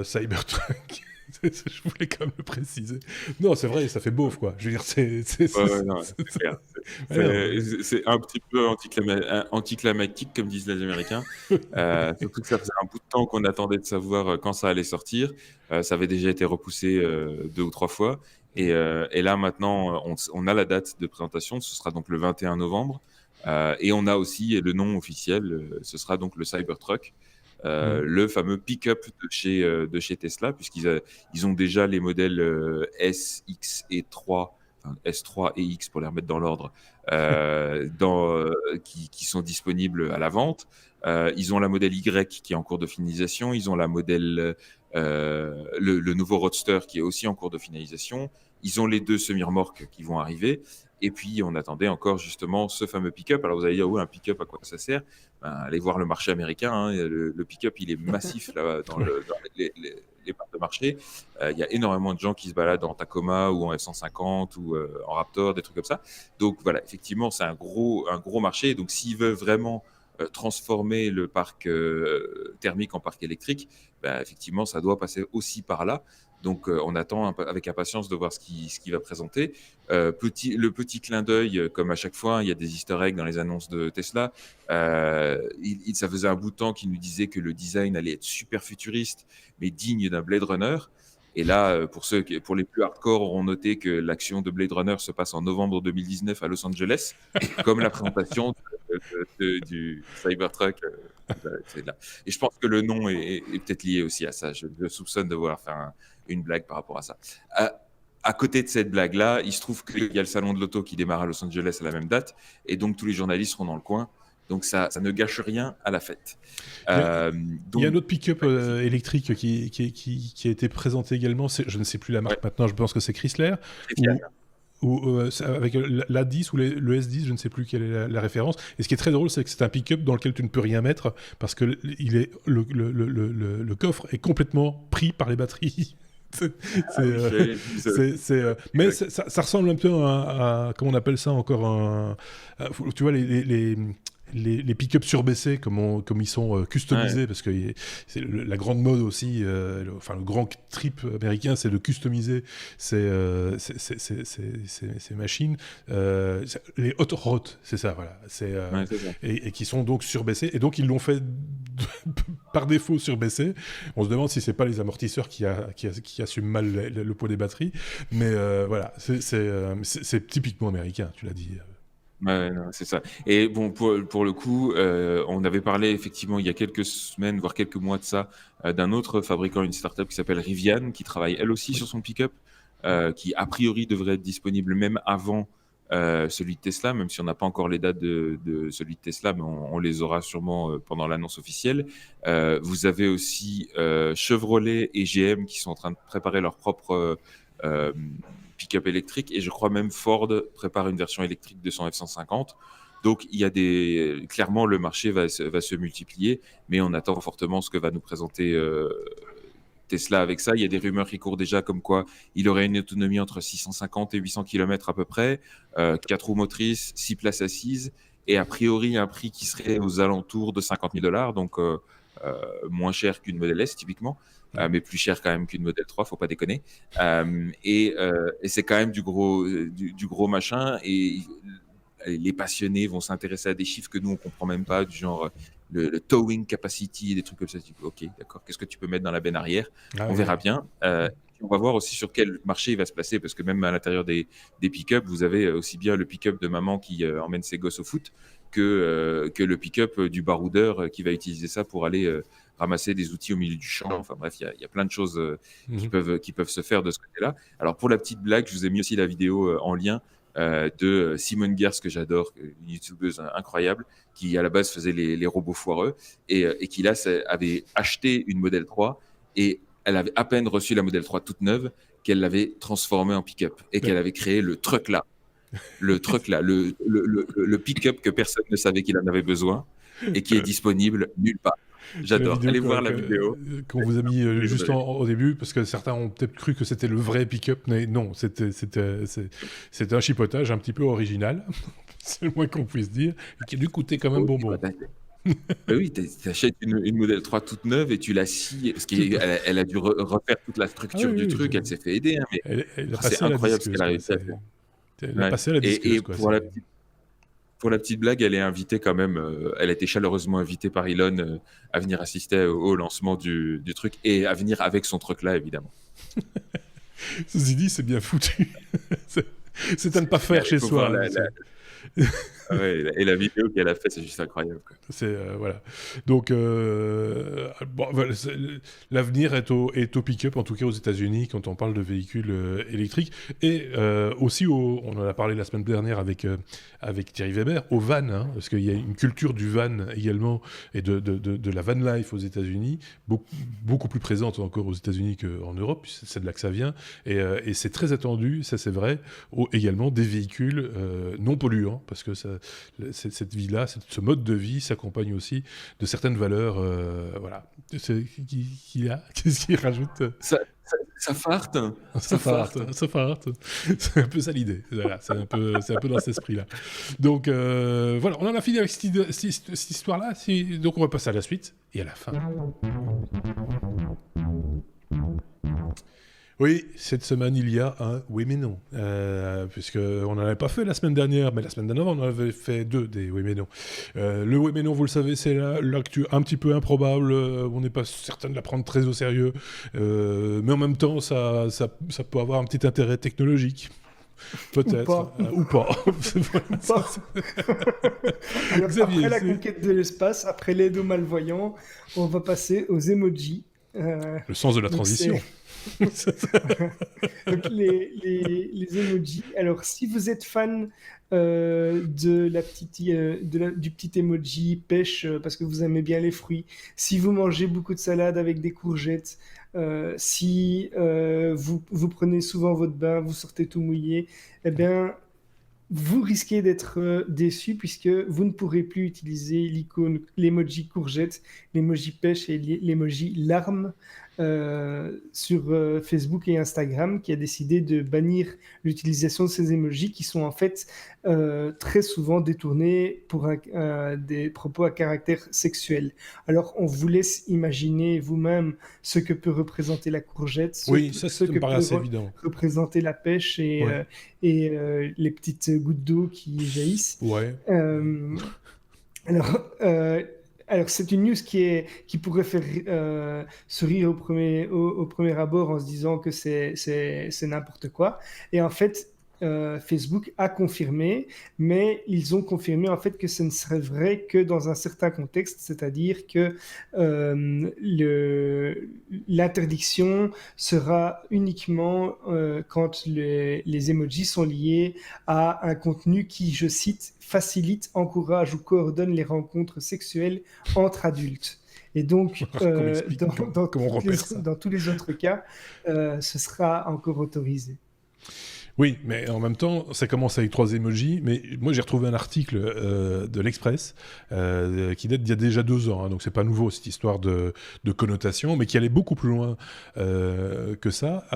Cybertruck. Je voulais quand même le préciser. Non, c'est vrai, ça fait beauf, quoi. Je veux dire, Non, c'est clair. C'est un petit peu anticlimatique, comme disent les Américains. Surtout que ça faisait un bout de temps qu'on attendait de savoir quand ça allait sortir. Ça avait déjà été repoussé 2 ou 3 fois. Et là, maintenant, on a la date de présentation. Ce sera donc le 21 novembre. Et on a aussi le nom officiel. Ce sera donc le Cybertruck. Le fameux pick-up de chez Tesla, puisqu'ils ont déjà les modèles S, X et 3, enfin, S3 et X pour les remettre dans l'ordre, qui sont disponibles à la vente. Ils ont la modèle Y qui est en cours de finalisation. Ils ont la modèle, le nouveau Roadster qui est aussi en cours de finalisation. Ils ont les 2 semi-remorques qui vont arriver. Et puis, on attendait encore justement ce fameux pick-up. Alors, vous allez dire, oui, un pick-up, à quoi ça sert? Allez voir le marché américain. Hein. Le pick-up, il est massif là, dans les parts de marché. Il y a énormément de gens qui se baladent en Tacoma ou en F-150 ou en Raptor, des trucs comme ça. Donc, voilà, effectivement, c'est un gros marché. Donc, s'ils veulent vraiment transformer le parc thermique en parc électrique, effectivement, ça doit passer aussi par là. Donc, on attend avec impatience de voir ce qu'il va présenter. Le petit clin d'œil, comme à chaque fois, il y a des easter eggs dans les annonces de Tesla. Ça faisait un bout de temps qu'il nous disait que le design allait être super futuriste, mais digne d'un Blade Runner. Et là, pour les plus hardcore, auront noté que l'action de Blade Runner se passe en novembre 2019 à Los Angeles, comme la présentation du Cybertruck. C'est là. Et je pense que le nom est peut-être lié aussi à ça. Je soupçonne de vouloir faire une blague par rapport à ça. À côté de cette blague-là, il se trouve qu'il y a le salon de l'auto qui démarre à Los Angeles à la même date, et donc tous les journalistes seront dans le coin. Donc ça ne gâche rien à la fête. Il y a un autre pick-up électrique qui a été présenté également. Je ne sais plus la marque maintenant, je pense que c'est Chrysler. Avec l'A10 ou le S10, je ne sais plus quelle est la référence. Et ce qui est très drôle, c'est que c'est un pick-up dans lequel tu ne peux rien mettre parce que le coffre est complètement pris par les batteries. Mais ça ressemble un peu à comment on appelle ça encore, tu vois, les pick-up surbaissés comme ils sont customisés, parce que c'est la grande mode aussi, le grand trip américain, c'est de customiser ces machines, les hot rod, c'est ça, voilà, et qui sont donc surbaissés, et donc ils l'ont fait par défaut surbaissé. On se demande si c'est pas les amortisseurs qui assument mal le poids des batteries, mais voilà, c'est typiquement américain, tu l'as dit. Non, c'est ça. Et bon, pour le coup, on avait parlé effectivement il y a quelques semaines, voire quelques mois de ça, d'un autre fabricant, une startup qui s'appelle Rivian, qui travaille elle aussi sur son pick-up, qui a priori devrait être disponible même avant celui de Tesla, même si on n'a pas encore les dates de celui de Tesla, mais on les aura sûrement pendant l'annonce officielle. Vous avez aussi Chevrolet et GM qui sont en train de préparer leur propre pick-up électrique, et je crois même Ford prépare une version électrique de son F-150. Donc il y a clairement le marché va se multiplier, mais on attend fortement ce que va nous présenter Tesla avec ça. Il y a des rumeurs qui courent déjà comme quoi il aurait une autonomie entre 650 et 800 km à peu près, 4 roues motrices, 6 places assises, et a priori un prix qui serait aux alentours de $50,000, donc moins cher qu'une Model S typiquement. Mais plus cher quand même qu'une Model 3, faut pas déconner. Et c'est quand même du gros machin. Et les passionnés vont s'intéresser à des chiffres que nous on comprend même pas, du genre le towing capacity, des trucs comme ça. Ok, d'accord. Qu'est-ce que tu peux mettre dans la benne arrière? On verra bien. On va voir aussi sur quel marché il va se placer, parce que même à l'intérieur des pick-up, vous avez aussi bien le pick-up de maman qui emmène ses gosses au foot que le pick-up du baroudeur qui va utiliser ça pour aller ramasser des outils au milieu du champ. Enfin bref, il y a plein de choses qui peuvent se faire de ce côté-là. Alors pour la petite blague, je vous ai mis aussi la vidéo en lien de Simone Gers, que j'adore, une youtubeuse incroyable, qui à la base faisait les robots foireux, et qui là avait acheté une Model 3, et elle avait à peine reçu la Model 3 toute neuve qu'elle l'avait transformée en pick-up, et qu'elle avait créé le truck là, le pick-up que personne ne savait qu'il en avait besoin, et qui est disponible nulle part. J'adore. vidéo Allez voir la vidéo. qu'on vous a mis Oui, juste au début, parce que certains ont peut-être cru que c'était le vrai pick-up, mais non, c'était un chipotage un petit peu original, c'est le moins qu'on puisse dire, et qui a dû coûter quand même Oui, bonbon. bah oui, t'achètes une Model 3 toute neuve et tu la scies, parce qu'elle a dû refaire toute la structure Ah oui, du oui, truc, elle s'est fait aider, hein, mais elle a c'est passé à la incroyable ce disqueuse, qu'elle a quoi. réussi à faire. Elle a Ouais. passé à la disqueuse, Et quoi. pour la petite blague, elle est invitée quand même, elle a été chaleureusement invitée par Elon à venir assister au lancement du truc et à venir avec son truc là, évidemment. Ceci dit, c'est bien foutu. C'est à ne pas faire chez Faut soi. voir Hein, ouais, et la vidéo qu'elle a faite, c'est juste incroyable, quoi. c'est voilà. Donc bon, voilà, l'avenir est au pick-up, en tout cas aux États-Unis, quand on parle de véhicules électriques, et aussi on en a parlé la semaine dernière avec Thierry Weber, au van, hein, parce qu'il y a une culture du van également et de la van life aux États-Unis, beaucoup plus présente encore aux États-Unis qu'en Europe, c'est de là que ça vient, et c'est très attendu, ça c'est vrai, également des véhicules non polluants, parce que cette vie-là, ce mode de vie s'accompagne aussi de certaines valeurs. Voilà. Qu'est-ce qu'il rajoute? Ça farte. Ça farte. C'est un peu ça l'idée. Voilà, c'est un peu dans cet esprit-là. Donc voilà, on en a fini avec cette histoire-là. Donc on va passer à la suite et à la fin. Oui, cette semaine, il y a un oui mais non. Puisqu'on n'en avait pas fait la semaine dernière, mais la semaine dernière, on en avait fait 2 des oui mais non. Le oui mais non, vous le savez, c'est l'actu un petit peu improbable. On n'est pas certain de la prendre très au sérieux. Mais en même temps, ça peut avoir un petit intérêt technologique. Peut-être. Ou pas. Alors, Xavier, après la conquête de l'espace, après l'aide aux malvoyants, on va passer aux emojis. Le sens de la donc transition. Donc les emojis. Alors, si vous êtes fan du petit emoji pêche parce que vous aimez bien les fruits, si vous mangez beaucoup de salade avec des courgettes, si vous prenez souvent votre bain, vous sortez tout mouillé, eh bien, vous risquez d'être déçu puisque vous ne pourrez plus utiliser l'emoji courgette, l'emoji pêche et l'emoji larme sur Facebook et Instagram, qui a décidé de bannir l'utilisation de ces emojis qui sont en fait très souvent détournés pour des propos à caractère sexuel. Alors on vous laisse imaginer vous-même ce que peut représenter la courgette, Oui, ça me paraît assez évident. représenter la pêche et les petites gouttes d'eau qui jaillissent. Ouais. Alors, c'est une news qui pourrait faire sourire au premier abord en se disant que c'est n'importe quoi. Et en fait, Facebook a confirmé, mais ils ont confirmé en fait que ce ne serait vrai que dans un certain contexte, c'est-à-dire que l'interdiction sera uniquement quand les emojis sont liés à un contenu qui, je cite, facilite, encourage ou coordonne les rencontres sexuelles entre adultes. Et donc, dans tous les autres cas, ce sera encore autorisé. Oui, mais en même temps, ça commence avec 3 emojis. Mais moi, j'ai retrouvé un article de l'Express qui date d'il y a déjà 2 ans. Hein, donc, c'est pas nouveau cette histoire de connotation, mais qui allait beaucoup plus loin que ça.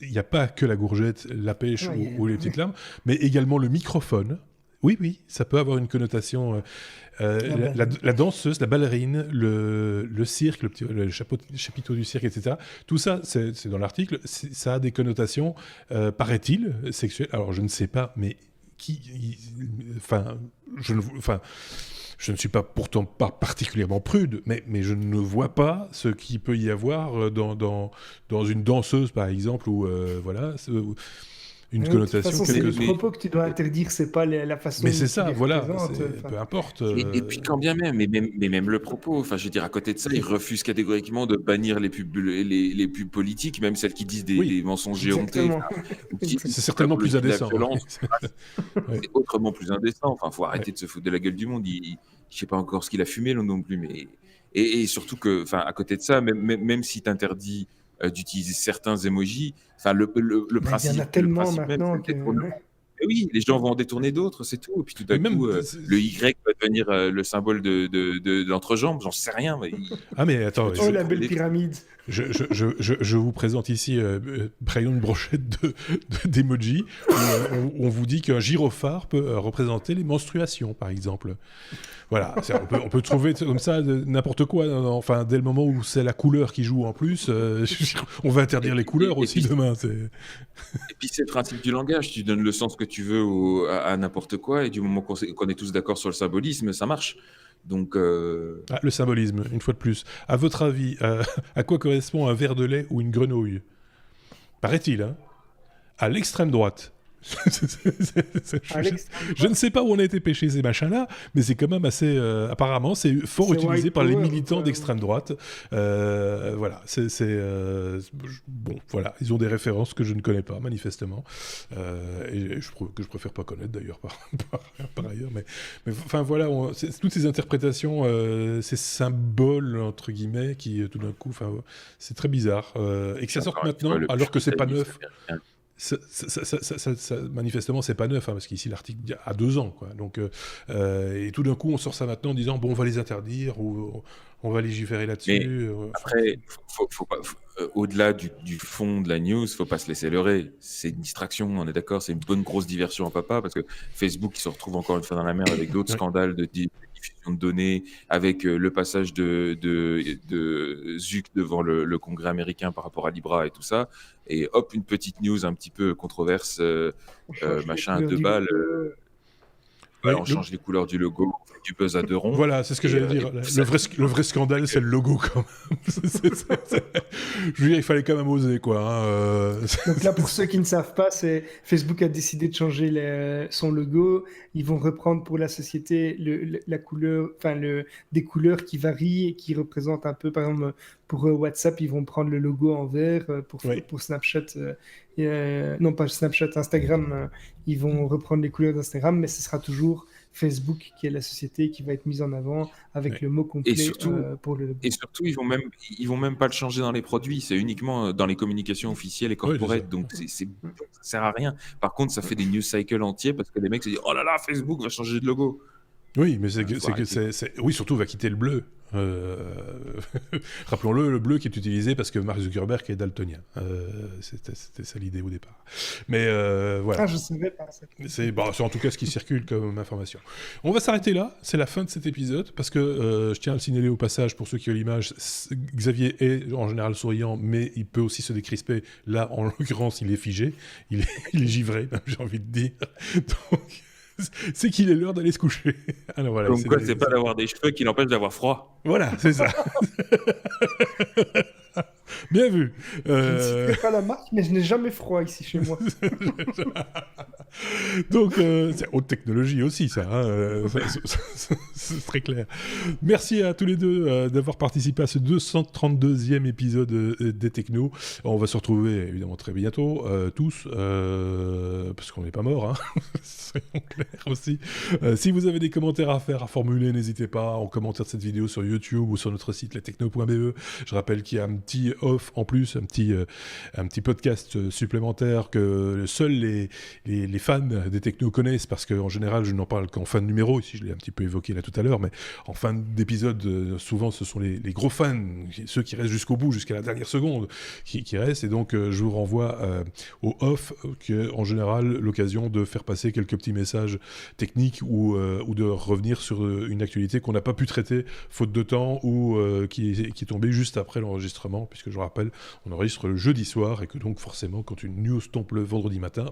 Il n'y a pas que la gourgette, la pêche ou les petites larmes, mais également le microphone. Oui, ça peut avoir une connotation. La danseuse, la ballerine, le cirque, le chapiteau du cirque, etc. Tout ça, c'est dans l'article. Ça a des connotations, paraît-il, sexuelles. Alors, je ne sais pas, mais je ne suis pourtant pas particulièrement prude, mais je ne vois pas ce qu'il peut y avoir dans une danseuse, par exemple, ou voilà. Une connotation. De toute façon, c'est le propos que tu dois interdire, c'est pas la façon. Mais c'est ça, voilà, peu importe. Et puis quand bien même, mais même le propos, enfin, je veux dire, à côté de ça, ils refusent catégoriquement de bannir les pubs politiques, même celles qui disent des mensonges géantés. C'est certainement plus indécent. C'est autrement plus indécent. Enfin, faut arrêter de se foutre de la gueule du monde. Je sais pas encore ce qu'il a fumé, là, non plus, mais et surtout que, enfin, à côté de ça, même si t'interdis d'utiliser certains emojis. Enfin, le principe. Il y en a tellement maintenant que. Oui, oui, les gens vont en détourner d'autres, c'est tout. Et puis tout d'un coup, le Y va devenir le symbole de l'entrejambe, j'en sais rien. Mais Ah mais attends, Oh, la belle pyramide. je vous présente ici une brochette d'emoji où on vous dit qu'un gyrophare peut représenter les menstruations, par exemple. Voilà, on peut trouver comme ça n'importe quoi. Enfin, dès le moment où c'est la couleur qui joue en plus, on va interdire les couleurs aussi demain. Et puis c'est le principe du langage. Tu donnes le sens que tu veux à n'importe quoi, et du moment qu'on est tous d'accord sur le symbolisme, ça marche. Donc, le symbolisme, une fois de plus. À votre avis, à quoi correspond un verre de lait ou une grenouille ? Paraît-il, hein ? À l'extrême droite. Je ne sais pas où on a été pêché ces machins-là, mais c'est quand même assez. Apparemment, c'est fort utilisé par les militants d'extrême droite. Voilà, bon, voilà, ils ont des références que je ne connais pas manifestement, et que je préfère pas connaître d'ailleurs par ailleurs. Mais enfin voilà, toutes ces interprétations, ces symboles entre guillemets qui tout d'un coup, c'est très bizarre, et que ça sorte maintenant alors que c'est pas neuf. Manifestement, c'est pas neuf, parce qu'ici l'article a 2 ans, quoi. Donc, et tout d'un coup, on sort ça maintenant en disant bon, on va les interdire ou on va légiférer là-dessus. Après, faut pas, au-delà du fond de la news, faut pas se laisser leurrer. C'est une distraction, on est d'accord. C'est une bonne grosse diversion à papa, parce que Facebook qui se retrouve encore une fois dans la merde avec d'autres scandales de diffusion de données, avec le passage de Zuck devant le Congrès américain par rapport à Libra et tout ça. Et hop, une petite news un petit peu controverse, machin à 2 balles. On change les couleurs du logo, on fait du buzz à 2 ronds. Voilà, c'est ce que j'allais dire. Le vrai scandale, c'est le logo, quand même. Je veux dire, il fallait quand même oser, quoi. Donc là, pour ceux qui ne savent pas, Facebook a décidé de changer son logo. Ils vont reprendre pour la société la couleur, des couleurs qui varient et qui représentent un peu, par exemple, pour WhatsApp, ils vont prendre le logo en vert. Pour Snapchat, non pas Snapchat, Instagram, ils vont reprendre les couleurs d'Instagram, mais ce sera toujours Facebook qui est la société qui va être mise en avant avec le mot complet pour le logo. Et surtout, ils vont même pas le changer dans les produits, c'est uniquement dans les communications officielles et corporate, donc ça sert à rien. Par contre, ça fait des news cycles entiers parce que les mecs se disent oh là là, Facebook va changer de logo. Oui, mais oui, surtout va quitter le bleu. Rappelons-le, le bleu qui est utilisé parce que Mark Zuckerberg est daltonien. C'était ça l'idée au départ. Mais voilà. Ah, je savais pas ça. C'est en tout cas ce qui circule comme information. On va s'arrêter là. C'est la fin de cet épisode parce que je tiens à le signaler au passage pour ceux qui ont l'image. Xavier est en général souriant, mais il peut aussi se décrisper. Là, en l'occurrence, il est figé. Il est givré, j'ai envie de dire. Donc, c'est qu'il est l'heure d'aller se coucher. Alors voilà, donc c'est pas d'avoir des cheveux qui l'empêchent d'avoir froid. Voilà, c'est ça. Bien vu. Je ne citerai pas la marque, mais je n'ai jamais froid ici chez moi. Donc, c'est haute technologie aussi, ça. C'est très clair. Merci à tous les deux d'avoir participé à ce 232e épisode des Technos. On va se retrouver évidemment très bientôt, tous, parce qu'on n'est pas morts, soyons clairs aussi. Si vous avez des commentaires à formuler, n'hésitez pas en commentaire de cette vidéo sur YouTube ou sur notre site lestechno.be. Je rappelle qu'il y a un petit off en plus, un petit podcast supplémentaire que seuls les fans des technos connaissent, parce qu'en général je n'en parle qu'en fin de numéro, ici je l'ai un petit peu évoqué là tout à l'heure, mais en fin d'épisode souvent ce sont les gros fans, ceux qui restent jusqu'au bout, jusqu'à la dernière seconde qui restent, et donc je vous renvoie au off, qui est en général l'occasion de faire passer quelques petits messages techniques ou de revenir sur une actualité qu'on n'a pas pu traiter faute de temps ou qui est tombée juste après l'enregistrement, puisque je rappelle, on enregistre le jeudi soir et que donc forcément quand une news tombe le vendredi matin,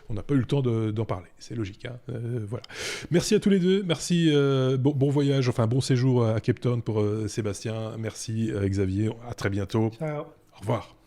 on n'a pas eu le temps d'en parler, c'est logique, voilà. Merci à tous les deux, merci, bon voyage, enfin bon séjour à Cape Town pour Sébastien, merci Xavier, à très bientôt. Ciao. Au revoir.